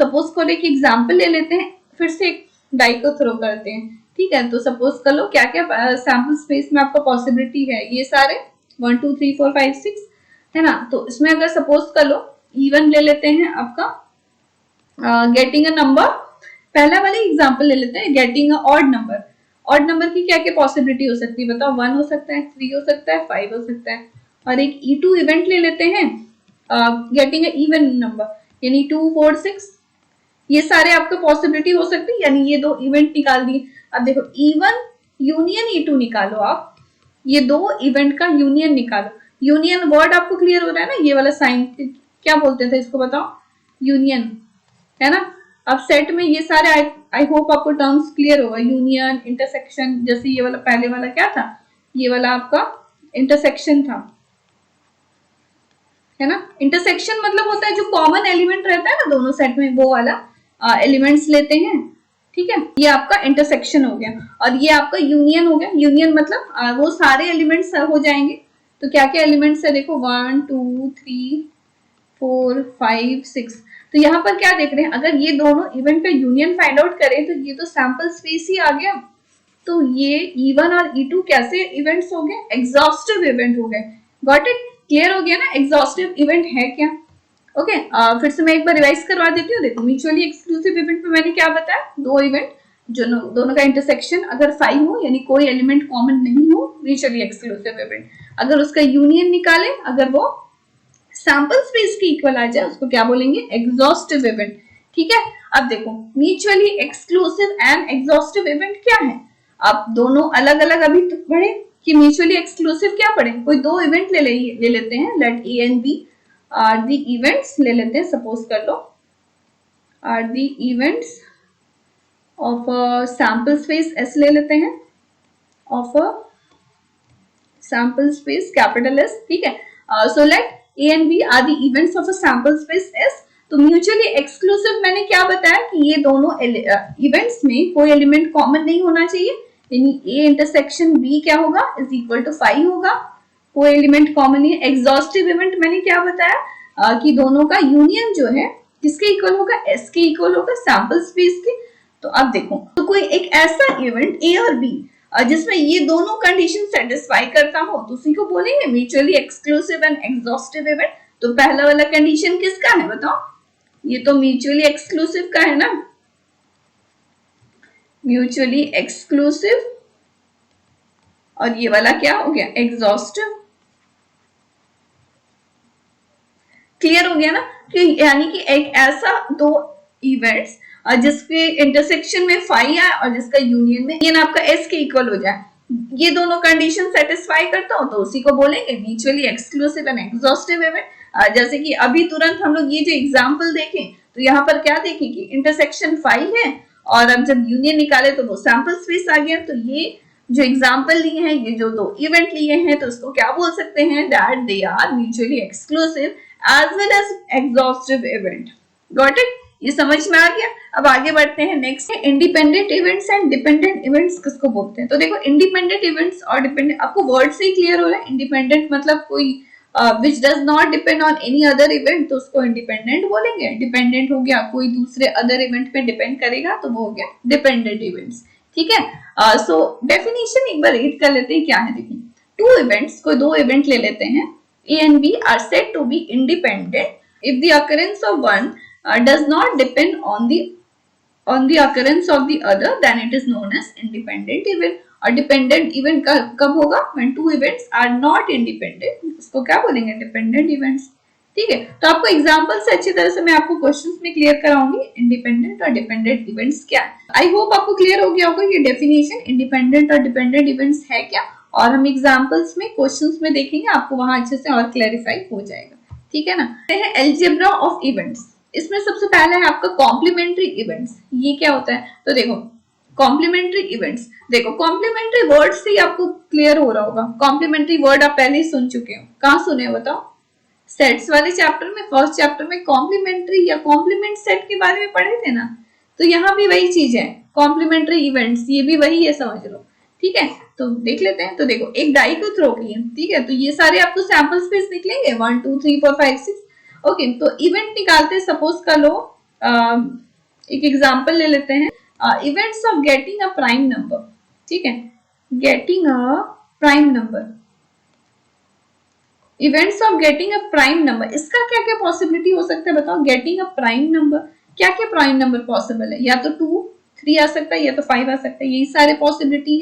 सपोज करो एक एग्जांपल ले लेते हैं, फिर से एक डाई को थ्रो करते हैं, ठीक है। तो सपोज कर लो क्या क्या सैंपल स्पेस में आपका पॉसिबिलिटी है, ये सारे 1 2 3 4 5 6 है ना। तो इसमें अगर सपोज कर लो E1 ले लेते हैं आपका गेटिंग अ नंबर, पहला वाले एग्जांपल ले लेते हैं getting a odd number. Odd number की क्या क्या पॉसिबिलिटी हो सकती है बताओ? 1 हो सकता है, 3 हो सकता है, 5 हो सकता है। और एक E2 इवेंट ले लेते हैं गेटिंग अ इवन नंबर, यानी 2 4 6, ये सारे आपका पॉसिबिलिटी हो सकती है, यानी ये दो इवेंट निकाल दिए। अब देखो E1 यूनियन E2 निकालो आप, ये दो इवेंट का यूनियन निकालो। यूनियन वर्ड आपको क्लियर हो रहा है ना, ये वाला साइन क्या बोलते थे इसको बताओ? यूनियन, है ना। अब सेट में ये सारे आई होप आपको टर्म्स क्लियर होगा, यूनियन, इंटरसेक्शन, जैसे ये वाला पहले वाला क्या था, ये वाला आपका इंटरसेक्शन था, है ना। इंटरसेक्शन मतलब होता है जो कॉमन एलिमेंट रहता है ना दोनों सेट में, वो वाला एलिमेंट्स लेते हैं, ठीक है। ये आपका इंटरसेक्शन हो गया। और ये आपका यूनियन हो गया। यूनियन मतलब वो सारे एलिमेंट्स हो जाएंगे। तो क्या क्या एलिमेंट्स है देखो, 1 2 3 4 5 6। तो यहाँ पर क्या देख रहे हैं, अगर ये दोनों इवेंट का यूनियन फाइंड आउट करें तो ये तो सैंपल स्पेस ही आ गया। तो ये E1 और E2 कैसे इवेंट्स हो गए? एग्जॉस्टिव इवेंट हो गए। Got it? क्लियर हो गया ना एग्जॉस्टिव इवेंट है क्या। ओके फिर से मैं एक बार रिवाइज करवा देती हूँ। देखो म्यूचुअली एक्सक्लूसिव इवेंट में मैंने क्या बताया, दो इवेंट जो दोनों का इंटरसेक्शन अगर 5 हो, यानी कोई एलिमेंट कॉमन नहीं हो, म्यूचुअली एक्सक्लूसिव इवेंट। अगर उसका यूनियन निकाले, अगर वो सैंपल स्पेस के इक्वल आ जाए, उसको क्या बोलेंगे? Exhaustive event. ठीक है। अब देखो mutually exclusive and exhaustive event क्या है। आप दोनों अलग अलग अभी तो पढ़े कि म्यूचुअली एक्सक्लूसिव क्या पढ़े, कोई दो इवेंट ले लेते हैं, let A and B are the events ले लेते हैं, सपोज कर लो are the events of sample space S ले लेते हैं, of sample space capital S, ठीक है। So let A and B are the events of a sample space S। तो म्यूचुअली एक्सक्लूसिव मैंने क्या बताया कि ये दोनों इवेंट्स में कोई एलिमेंट कॉमन नहीं होना चाहिए, यानी A इंटरसेक्शन B क्या होगा, इज इक्वल टू 5 होगा, कोई एलिमेंट कॉमन नहीं। एग्जॉस्टिव इवेंट मैंने क्या बताया कि दोनों का यूनियन जो है किसके इक्वल होगा, S के इक्वल होगा, सैंपल स्पेस के। तो अब देखो तो कोई एक ऐसा इवेंट A और B जिसमें ये दोनों कंडीशन सेटिस्फाई करता हो तो उसी को बोलेंगे mutually exclusive and exhaustive event. तो पहला वाला कंडीशन किसका है बताओ? ये तो म्यूचुअली एक्सक्लूसिव का है ना, म्यूचुअली एक्सक्लूसिव। और ये वाला क्या हो गया, एग्जॉस्टिव। क्लियर हो गया ना, यानी कि एक ऐसा दो इवेंट्स जिसके इंटरसेक्शन में 5 है और जिसका यूनियन में ये आपका S के इक्वल हो जाए, ये दोनों कंडीशन सेटिस्फाई करता हो तो उसी को बोलेंगे mutually exclusive and exhaustive event. जैसे कि अभी तुरंत हम लोग ये जो एग्जांपल देखें तो यहाँ पर क्या देखें कि इंटरसेक्शन 5 है और अब जब यूनियन निकाले तो वो सैंपल स्पेस आ गया। तो ये जो एग्जांपल लिए हैं, ये जो दो इवेंट लिए हैं, तो उसको क्या बोल सकते हैं, that they are mutually exclusive as well as exhaustive event. Got it? ये समझ में आ गया। अब आगे बढ़ते हैं next, independent events and dependent events किसको बोलते हैं। तो देखो इंडिपेंडेंट इवेंट्स और डिपेंडेंट आपको वर्ड से ही क्लियर हो रहा है। इंडिपेंडेंट मतलब कोई which does not depend on any other event, तो उसको इंडिपेंडेंट बोलेंगे। डिपेंडेंट हो गया कोई दूसरे अदर इवेंट पे डिपेंड करेगा, तो वो हो गया डिपेंडेंट इवेंट्स। ठीक है। सो डेफिनेशन एक बार रीड कर लेते हैं क्या है। देखिए टू इवेंट्स, कोई दो इवेंट ले लेते हैं, A and B are said to be independent if the occurrence of one does not depend on the occurrence of the other, then it is known as independent event। और dependent event कब होगा, when two events are not independent, उसको क्या बोलेंगे, dependent events. ठीक है। तो आपको एग्जांपल से अच्छी तरह से मैं आपको क्वेश्चंस में क्लियर कराऊंगी इंडिपेंडेंट और डिपेंडेंट इवेंट्स क्या है। आई होप आपको क्लियर हो गया होगा ये डेफिनेशन इंडिपेंडेंट और डिपेंडेंट इवेंट्स है क्या, और हम एग्जांपल्स में क्वेश्चंस में देखेंगे, आपको वहां अच्छे से और क्लैरिफाई हो जाएगा। ठीक है ना। अलजेब्रा ऑफ इवेंट्स, इसमें सबसे पहला है आपका कॉम्प्लीमेंट्री इवेंट्स। ये क्या होता है, तो देखो कॉम्प्लीमेंट्री इवेंट्स, देखो कॉम्प्लीमेंट्री वर्ड से ही आपको क्लियर हो रहा होगा। कॉम्प्लीमेंट्री वर्ड आप पहले ही सुन चुके हो, कहाँ सुने बताओ? सेट्स वाले चैप्टर में, फर्स्ट चैप्टर में कॉम्प्लीमेंट्री या कॉम्प्लीमेंट सेट के बारे में पढ़े थे ना। तो यहाँ भी वही चीज है, कॉम्प्लीमेंट्री इवेंट्स, ये भी वही है, समझ लो। ठीक है, तो देख लेते हैं। तो देखो एक डाई को थ्रो किए, ठीक है, तो ये सारे आपको सैंपल स्पेस निकलेंगे 1 2 3 4 5 6। ओके, तो इवेंट निकालते हैं। सपोज कर लो एक एग्जांपल ले लेते हैं, events of getting a prime number. ठीक है, getting a prime number, events of getting a prime number, इसका क्या क्या पॉसिबिलिटी हो सकता है बताओ? गेटिंग अ प्राइम नंबर, क्या क्या प्राइम नंबर पॉसिबल है? या तो 2 3 आ सकता है, या तो 5 आ सकता है, यही सारे पॉसिबिलिटी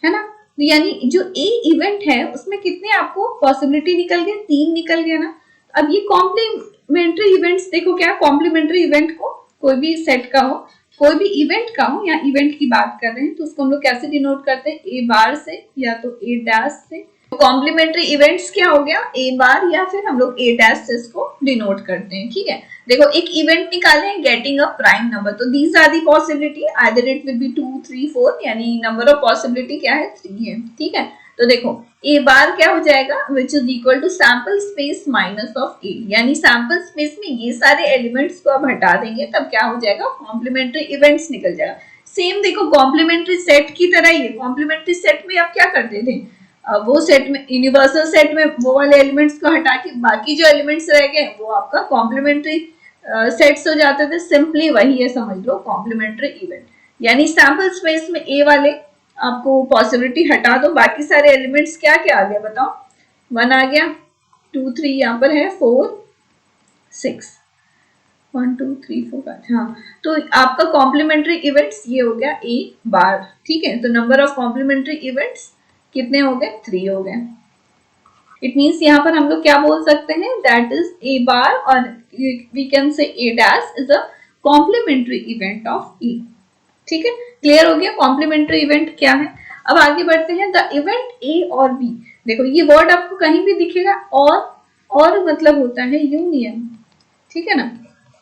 है ना। यानी जो ए इवेंट है उसमें कितने आपको पॉसिबिलिटी निकल गए? 3 निकल गया ना। अब ये कॉम्प्लीमेंट्री इवेंट्स, देखो क्या कॉम्प्लीमेंट्री इवेंट को, कोई भी सेट का हो, कोई भी इवेंट का हो, या इवेंट की बात कर रहे हैं, तो उसको हम लोग कैसे डिनोट करते हैं? ए बार से या तो ए डैश से। कॉम्प्लीमेंट्री इवेंट्स क्या हो गया? ए बार या फिर हम लोग ए डैश से इसको डिनोट करते हैं। ठीक है, देखो एक इवेंट निकाले हैं गेटिंग अ प्राइम नंबर, तो these are the possibility, either it will be 2 3 4, यानी नंबर ऑफ पॉसिबिलिटी क्या है? 3 है। ठीक है, तो देखो ए बार क्या हो जाएगा? Which is equal to sample space minus of A, यानी सैंपल स्पेस में ये सारे एलिमेंट्स को आप हटा देंगे, तब क्या हो जाएगा? कॉम्प्लीमेंट्री इवेंट्स निकल जाएगा। सेम देखो कॉम्प्लीमेंट्री सेट की तरह ही है। कॉम्प्लीमेंट्री सेट में आप क्या करते थे? वो सेट में, यूनिवर्सल सेट में वो वाले एलिमेंट्स को हटा के बाकी जो एलिमेंट्स रह गए वो आपका कॉम्प्लीमेंट्री सेट्स हो जाते थे। सिंपली वही है, समझ लो कॉम्प्लीमेंट्री इवेंट, यानी सैंपल स्पेस में ए वाले आपको पॉसिबिलिटी हटा दो, बाकी सारे एलिमेंट्स क्या क्या आ गया बताओ? 1 आ गया, 2 3 यहाँ पर है, 4 6, 1 2 3 4 5, हाँ, तो आपका कॉम्प्लीमेंट्री इवेंट्स ये हो गया ए बार। ठीक है, तो नंबर ऑफ कॉम्प्लीमेंट्री इवेंट्स कितने हो गए? 3 हो गए। इट मीन्स यहाँ पर हम लोग क्या बोल सकते हैं? दैट इज ए बार, और we can say A dash is a complementary event of E. ठीक है, क्लियर हो गया कॉम्प्लीमेंट्री इवेंट क्या है। अब आगे बढ़ते हैं, द इवेंट ए और बी। देखो ये वर्ड आपको कहीं भी दिखेगा, और मतलब होता है यूनियन। ठीक है ना,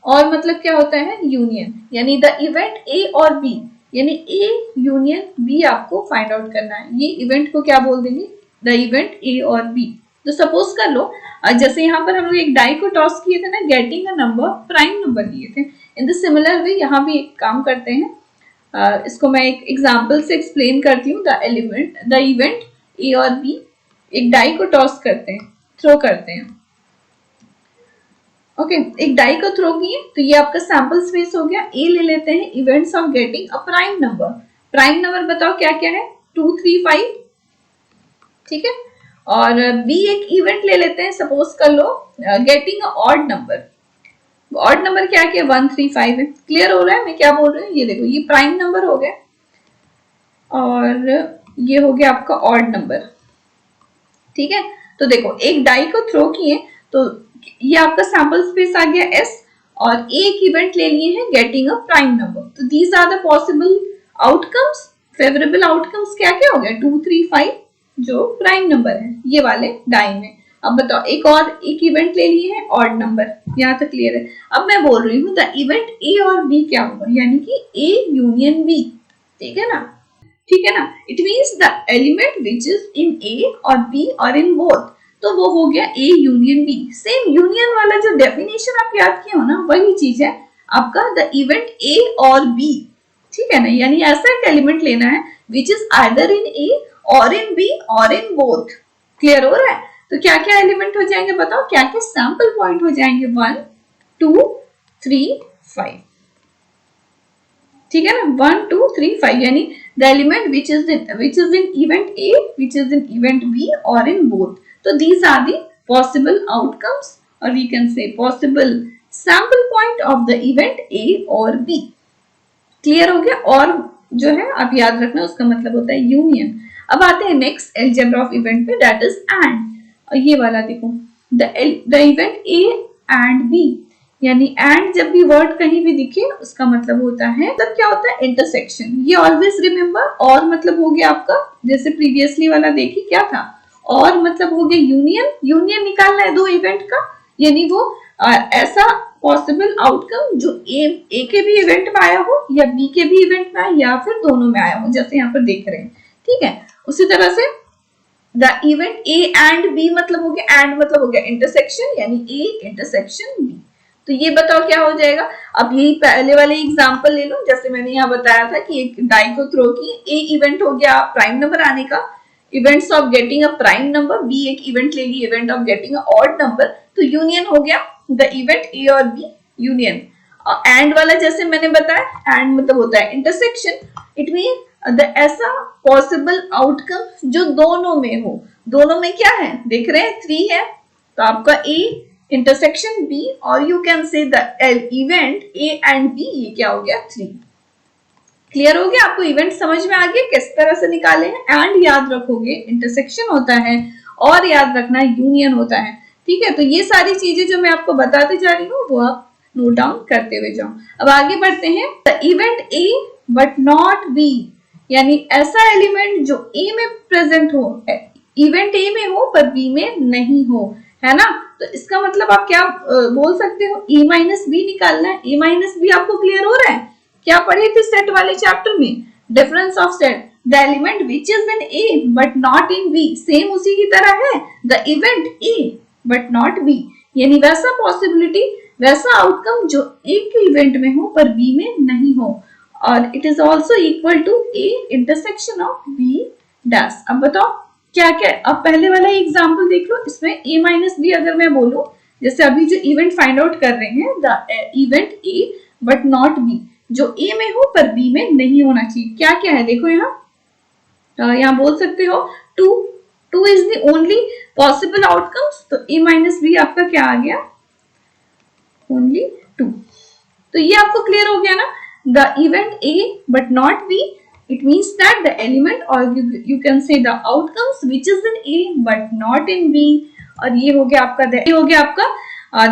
और मतलब क्या होता है? यूनियन, यानी द इवेंट ए और बी, यानी ए यूनियन बी आपको फाइंड आउट करना है। ये इवेंट को क्या बोल देंगे? द इवेंट ए और बी। तो सपोज कर लो जैसे यहाँ पर हम लोग एक डाई को टॉस किए थे ना, getting a number, prime number लिए थे। इन द सिमिलर वे यहाँ भी एक काम करते हैं, इसको मैं एक एग्जांपल से एक्सप्लेन करती हूँ। द इवेंट ए और बी, एक डाई को टॉस करते हैं, थ्रो करते हैं। ओके, एक डाई को थ्रो किए, तो ये आपका सैंपल स्पेस हो गया। ए ले लेते हैं, events of getting a prime number. Prime number बताओ क्या क्या है? 2 3 5। ठीक है, और बी एक इवेंट ले लेते हैं, सपोज कर लो getting a odd number. Odd number क्या क्या? 1 3 5 है। क्लियर हो रहा है मैं क्या बोल रही हूँ? ये देखो ये प्राइम नंबर हो गया, और ये हो गया आपका ऑड नंबर। ठीक है, तो देखो एक डाई को थ्रो किए, तो ये आपका सैंपल स्पेस आ गया S, और एक इवेंट ले लिए हैं गेटिंग अ प्राइम नंबर। तो these are the possible outcomes, favourable outcomes क्या क्या हो गया? 2 3 5 जो प्राइम नंबर है ये वाले डाई में। अब बताओ एक इवेंट ले लिए हैं ऑड नंबर, यहाँ तक क्लियर है। अब मैं बोल रही हूँ द इवेंट ए और बी क्या होगा, यानी कि ए यूनियन बी। ठीक है ना, ठीक है ना, it means the element which is in A और बी और इन बोथ, तो वो हो गया A union B. Same union वाला जो डेफिनेशन आप याद किए हो ना, वही चीज है आपका द इवेंट ए और बी। ठीक है ना, यानी ऐसा एक एलिमेंट लेना है which is either in A और इन बी और इन बोथ। क्लियर हो रहा है? तो क्या क्या एलिमेंट हो जाएंगे बताओ? क्या क्या सैंपल पॉइंट हो जाएंगे? 1 2 3 5। ठीक है ना, 1 2 3 5, यानी the element which is in event A, which is in event B और इन बोथ। तो these are the possible outcomes, or we can say possible sample point of the event A और B। Clear हो गया? और जो है आप याद रखना उसका मतलब होता है यूनियन। अब आते हैं नेक्स्ट एल्जेब्रा ऑफ इवेंट पे, दैट इज एंड। और ये वाला देखो, the event A and B, यानी एंड जब भी वर्ड कहीं भी दिखे उसका मतलब होता है, तब क्या होता है? इंटरसेक्शन। ये ऑलवेज रिमेम्बर। और मतलब हो गया आपका, जैसे प्रीवियसली वाला देखी क्या था, और मतलब हो गया यूनियन। यूनियन निकालना है दो इवेंट का, यानी वो ऐसा पॉसिबल आउटकम जो ए के भी इवेंट में आया हो या बी के भी इवेंट में आया या फिर दोनों में आया हो, जैसे यहाँ पर देख रहे हैं। ठीक है, उसी तरह से the event A and B मतलब हो गया, एंड मतलब हो गया इंटरसेक्शन, यानी ए इंटरसेक्शन बी। तो ये बताओ क्या हो जाएगा। अब यही पहले वाले एग्जांपल ले लो, जैसे मैंने यहाँ बताया था कि एक डाई को थ्रो की, ए इवेंट हो गया प्राइम नंबर आने का, events of getting a prime number, B एक इवेंट ले ली event of getting a odd number, तो यूनियन हो गया द इवेंट ए और बी यूनियन। एंड वाला जैसे मैंने बताया, एंड मतलब होता है इंटरसेक्शन, इट मीन ऐसा पॉसिबल आउटकम जो दोनों में हो। दोनों में क्या है देख रहे हैं, 3 है, तो आपका ए इंटरसेक्शन बी, और you can say the event A and B, ये क्या हो गया 3। क्लियर हो गया, आपको इवेंट समझ में आ गया किस तरह से निकाले हैं। एंड याद रखोगे इंटरसेक्शन होता है, और याद रखना यूनियन होता है। ठीक है, तो ये सारी चीजें जो मैं आपको बताते जा रही हूँ वो आप नोट डाउन करते हुए जाओ। अब आगे बढ़ते हैं, the event A but not B, यानी ऐसा एलिमेंट जो ए में प्रेजेंट हो, इवेंट ए में हो पर बी में नहीं हो, है ना। तो इसका मतलब आप क्या बोल सकते हो, ए माइनस बी निकालना है। ए माइनस बी आपको क्लियर हो रहा है, क्या पढ़े थे सेट वाले चैप्टर में, difference of set, the element which is in A but not in B, same उसी की तरह है, the event A but not B, यानी वैसा पॉसिबिलिटी, वैसा आउटकम जो ए के इवेंट में हो पर बी में नहीं हो, और it is also equal to A intersection of B dash. अब बताओ क्या क्या, अब पहले वाला एग्जाम्पल देख लो, इसमें ए माइनस बी अगर मैं बोलूं, जैसे अभी जो इवेंट फाइंड आउट कर रहे हैं, the event A but not B, जो ए में हो पर बी में नहीं होना चाहिए, क्या क्या है देखो यहाँ बोल सकते हो 2 is the only possible outcomes, तो ए माइनस बी आपका क्या आ गया, ओनली 2। तो ये आपको क्लियर हो गया ना, the event A but not B, it means that the element or you can say the outcomes which is in A but not in B, और ये हो गया आपका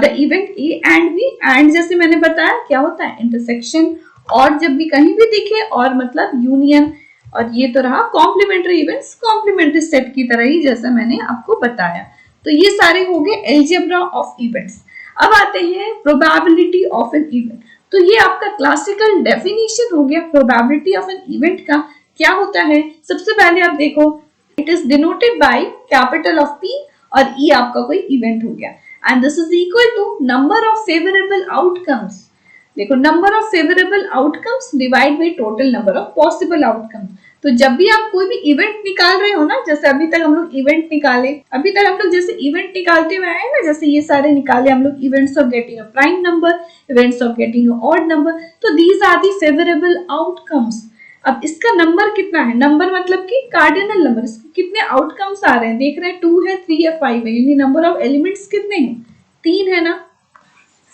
the event A and B, and जैसे मैंने बताया क्या होता है इंटरसेक्शन, और जब भी कहीं भी दिखे और मतलब यूनियन, और ये तो रहा कॉम्प्लीमेंट्री इवेंट्स, कॉम्प्लीमेंट्री सेट की तरह ही जैसा मैंने आपको बताया। तो ये सारे हो गए एल्जेब्रा ऑफ इवेंट्स। अब आते हैं प्रोबेबिलिटी ऑफ एन इवेंट। तो ये आपका क्लासिकल डेफिनेशन हो गया प्रोबेबिलिटी ऑफ एन इवेंट का। क्या होता है, सबसे पहले आप देखो, it is denoted by capital of P और E आपका कोई इवेंट हो गया, and this is equal to number of favourable outcomes. देखो, number of favourable outcomes divide by total number of possible outcomes. तो जब भी आप कोई भी इवेंट निकाल रहे हो ना, जैसे अभी तक हम लोग इवेंट निकाले, अभी तक हम लोग जैसे इवेंट निकालते हुए आए ना, जैसे ये सारे निकाले हम लोग, events of getting a prime number, events of getting a odd number, तो these are the favourable outcomes. अब इसका नंबर कितना है, नंबर मतलब कि कार्डिनल नंबर, इसके कितने आउटकम्स आ रहे हैं देख रहे हैं, 2 है, 3 है, 5 है, यानी नंबर ऑफ एलिमेंट्स कितने हैं, 3 है ना।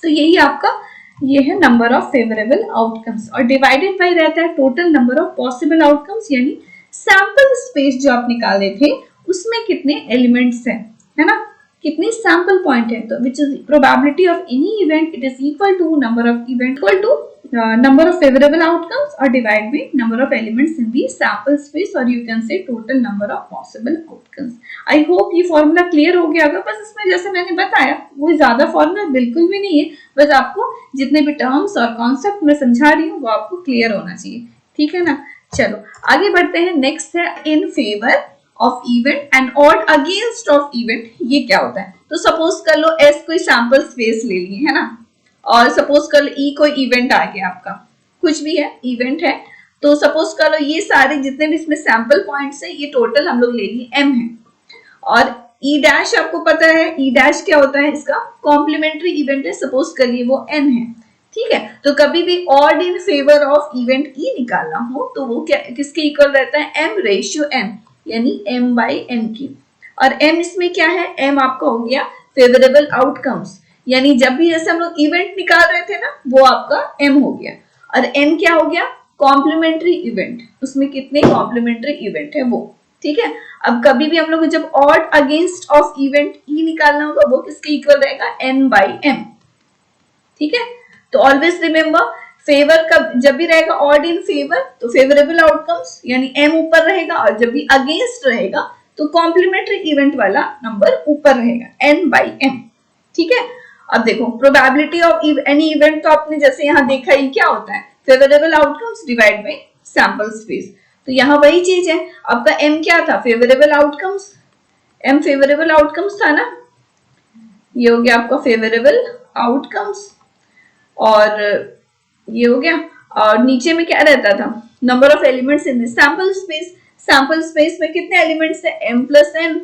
तो यही आपका ये है नंबर ऑफ फेवरेबल आउटकम्स, और डिवाइडेड बाय रहता है total number of possible outcomes, यानी सैंपल स्पेस जो आप निकाले थे उसमें कितने एलिमेंट्स हैं, है ना, कितने सैंपल पॉइंट है। तो which is probability of any event, it is equal to number of event equal to number of favorable outcomes or divide by number of elements in the sample space, or you can say total number of possible outcomes. I hope ये formula clear हो गया होगा। बस इसमें जैसे मैंने बताया वो ज्यादा फॉर्मूला बिल्कुल भी नहीं है, बस आपको जितने भी टर्म्स और कॉन्सेप्ट मैं समझा रही हूँ वो आपको क्लियर होना चाहिए, ठीक है ना। चलो आगे बढ़ते हैं। नेक्स्ट है इन favour of event and odd against of event. ये क्या होता है, तो सपोज कर लो एस कोई सैंपल स्पेस ले ली है ना, और सपोज कर लो ई कोई इवेंट आ गया, आपका कुछ भी है इवेंट है, तो सपोज कर लो ये सारे जितने भी इसमें सैंपल पॉइंट्स है ये टोटल हम लोग ले लिए m है, और ई डैश आपको पता है ई डैश क्या होता है, इसका कॉम्प्लीमेंट्री इवेंट है, सपोज करिए वो n है, ठीक है। तो कभी भी odd in favour of event E निकालना हो तो वो क्या किसके इक्वल रहता है, m रेशियो m, यानी m बाई n की, और m इसमें क्या है, m आपका हो गया फेवरेबल आउटकम्स, यानी जब भी जैसे हम लोग इवेंट निकाल रहे थे ना वो आपका m हो गया, और n क्या हो गया, कॉम्प्लीमेंट्री इवेंट, उसमें कितने कॉम्प्लीमेंट्री इवेंट है वो, ठीक है। अब कभी भी हम लोग जब odd against of event E निकालना होगा वो किसके इक्वल रहेगा, n बाई m, ठीक है। तो ऑलवेज रिमेम्बर फेवर का जब भी रहेगा ऑड इन फेवर तो फेवरेबल आउटकम्स यानी m ऊपर रहेगा, और जब भी अगेंस्ट रहेगा तो कॉम्प्लीमेंट्री इवेंट वाला नंबर ऊपर रहेगा n बाई m, ठीक है। अब देखो प्रोबेबिलिटी ऑफ एनी इवेंट तो आपने जैसे यहाँ देखा ही क्या होता है, favourable outcomes divide by sample space. तो यहाँ वही चीज है, आपका एम क्या था, favourable outcomes, M favourable outcomes था ना, ये हो गया आपका फेवरेबल आउटकम्स, और ये हो गया, और नीचे में क्या रहता था, number of elements in this sample space, sample space में कितने एलिमेंट्स है, m प्लस n,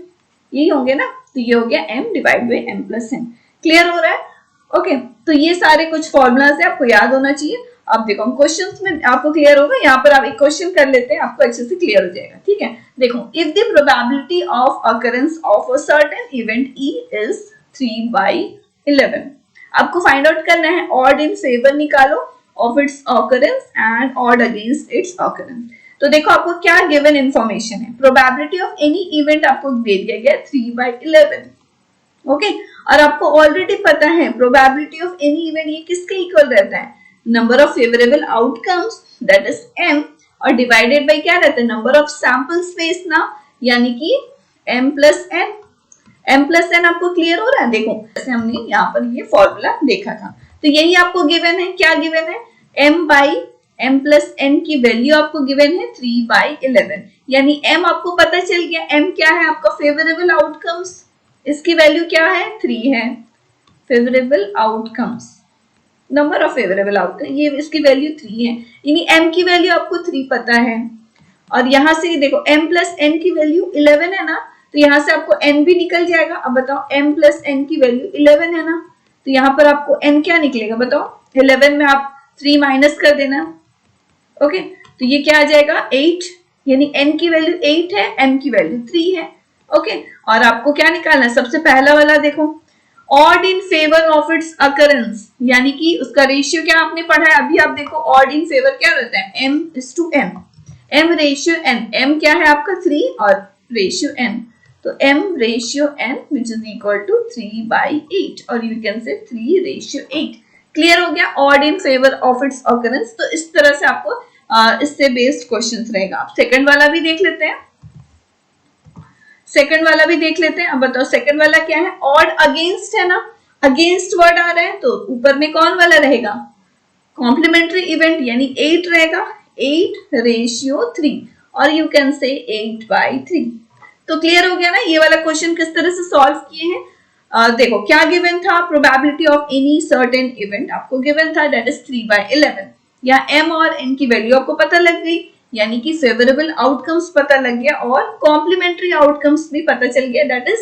यही होंगे ना, तो ये हो गया m divide by m plus n। Clear हो रहा है? ओके, तो ये सारे कुछ फॉर्मूलाज है, आपको याद होना चाहिए। अब देखो हम क्वेश्चंस में आपको क्लियर होगा, यहाँ पर आप एक क्वेश्चन कर लेते हैं, आपको अच्छे से क्लियर हो जाएगा, ठीक है। देखो, if the probability of occurrence of a certain event E is 3/11, आपको फाइंड आउट करना है, ऑड इन फेवर निकालो of its occurrence and odd against it's occurrence. तो देखो आपको क्या गिवन इंफॉर्मेशन है, प्रोबेबिलिटी ऑफ एनी इवेंट आपको दे दिया गया 3/11, ओके, और आपको ऑलरेडी पता है प्रोबेबिलिटी ऑफ एनी इवेंट ये किसके इक्वल रहता है, number of favourable outcomes that is m, और डिवाइडेड बाय क्या रहता है, नंबर ऑफ सैंपल स्पेस ना, यानी कि m plus n। m plus n आपको क्लियर हो रहा है? देखो जैसे हमने यहाँ पर ये फॉर्मूला देखा था, तो यही आपको गिवन है, क्या गिवन है, m by m plus n की वैल्यू आपको गिवन है 3/11, यानी m आपको पता चल गया, m क्या है आपका फेवरेबल आउटकम्स, इसकी वैल्यू क्या है 3 है, favourable outcomes, number of favourable outcome, ये इसकी वैल्यू 3 है, यानी m की वैल्यू आपको 3 पता है, और यहां से देखो m प्लस n की वैल्यू 11 है ना, तो यहां से आपको n भी निकल जाएगा। अब बताओ m प्लस n की वैल्यू 11 है ना, तो यहाँ पर आपको n क्या निकलेगा बताओ, 11 में आप 3 माइनस कर देना, ओके, तो ये क्या आ जाएगा 8, यानी n की वैल्यू 8 है, m की वैल्यू 3 है, ओके। और आपको क्या निकालना है, सबसे पहला वाला देखो, odd in favour of it's occurrence, यानी कि उसका रेशियो क्या आपने पढ़ा है अभी, आप देखो ऑड इन फेवर क्या रहता है, m/n, m ratio n, m क्या है आपका 3 और रेशियो n, तो m ratio n which is equal to 3/8, और यू कैन से 3/8। क्लियर हो गया, odd in favour of its occurrence. तो इस तरह से आपको इससे बेस्ड क्वेश्चंस रहेगा। आप सेकंड वाला भी देख लेते हैं, सेकंड वाला भी देख लेते हैं। अब बताओ सेकंड वाला क्या है, ऑड अगेंस्ट है ना, अगेंस्ट वर्ड आ रहा है, तो ऊपर में कौन वाला रहेगा, कॉम्प्लीमेंट्री इवेंट, यानी 8 रहेगा, 8/3, और यू कैन से 8/3। तो क्लियर हो गया ना, ये वाला क्वेश्चन किस तरह से सॉल्व किए हैं। देखो क्या गिवन था, probability of any certain event आपको गिवन था, दैट इज 3/11, या m और n की वैल्यू आपको पता लग गई, यानी कि फेवरेबल आउटकम्स पता लग गया, और कॉम्प्लीमेंट्री आउटकम्स भी पता चल गया, that is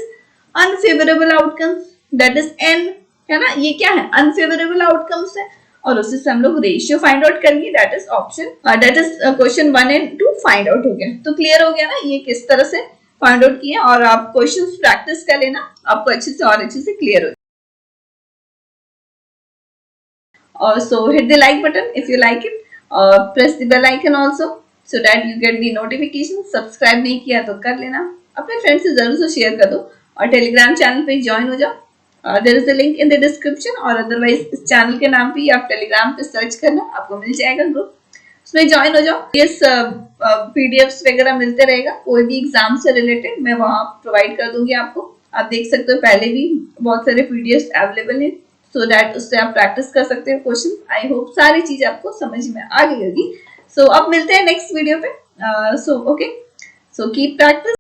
unfavourable outcomes, that is n, है ना, ये क्या है अनफेवरेबल आउटकम्स है, और उसी से हम लोग रेशियो फाइंड आउट करेंगे, that is option, that is question 1 and 2 find out हो गया। तो क्लियर हो गया ना, ये किस तरह से फाइंड आउट किए, और आप क्वेश्चंस प्रैक्टिस कर लेना, आपको अच्छे से और अच्छे से क्लियर हो जाए। So hit the like button if you like it, press the bell icon also so that you get the notification। Subscribe नहीं किया तो कर लेना, अपने फ्रेंड्स से जरूर से शेयर कर दो, और टेलीग्राम चैनल पे ज्वाइन हो जाओ, there is a link in the description, और अदरवाइज इस चैनल के नाम पे आप टेलीग्राम पे सर्च करना, आपको मिल जाएगा ग्रुप, उसमें ज्वाइन हो जाओ। इस पीडीएफ्स वगैरह मिलते रहेगा, कोई भी एग्जाम से रिलेटेड मैं वहां प्रोवाइड कर दूंगी आपको, आप देख सकते हो, पहले भी बहुत सारे पीडीएफ्स अवेलेबल हैं, सो दैट उससे आप प्रैक्टिस कर सकते हो क्वेश्चन। आई होप सारी चीज आपको समझ में आ गई होगी। सो अब मिलते हैं नेक्स्ट वीडियो पे, so okay, so keep practice.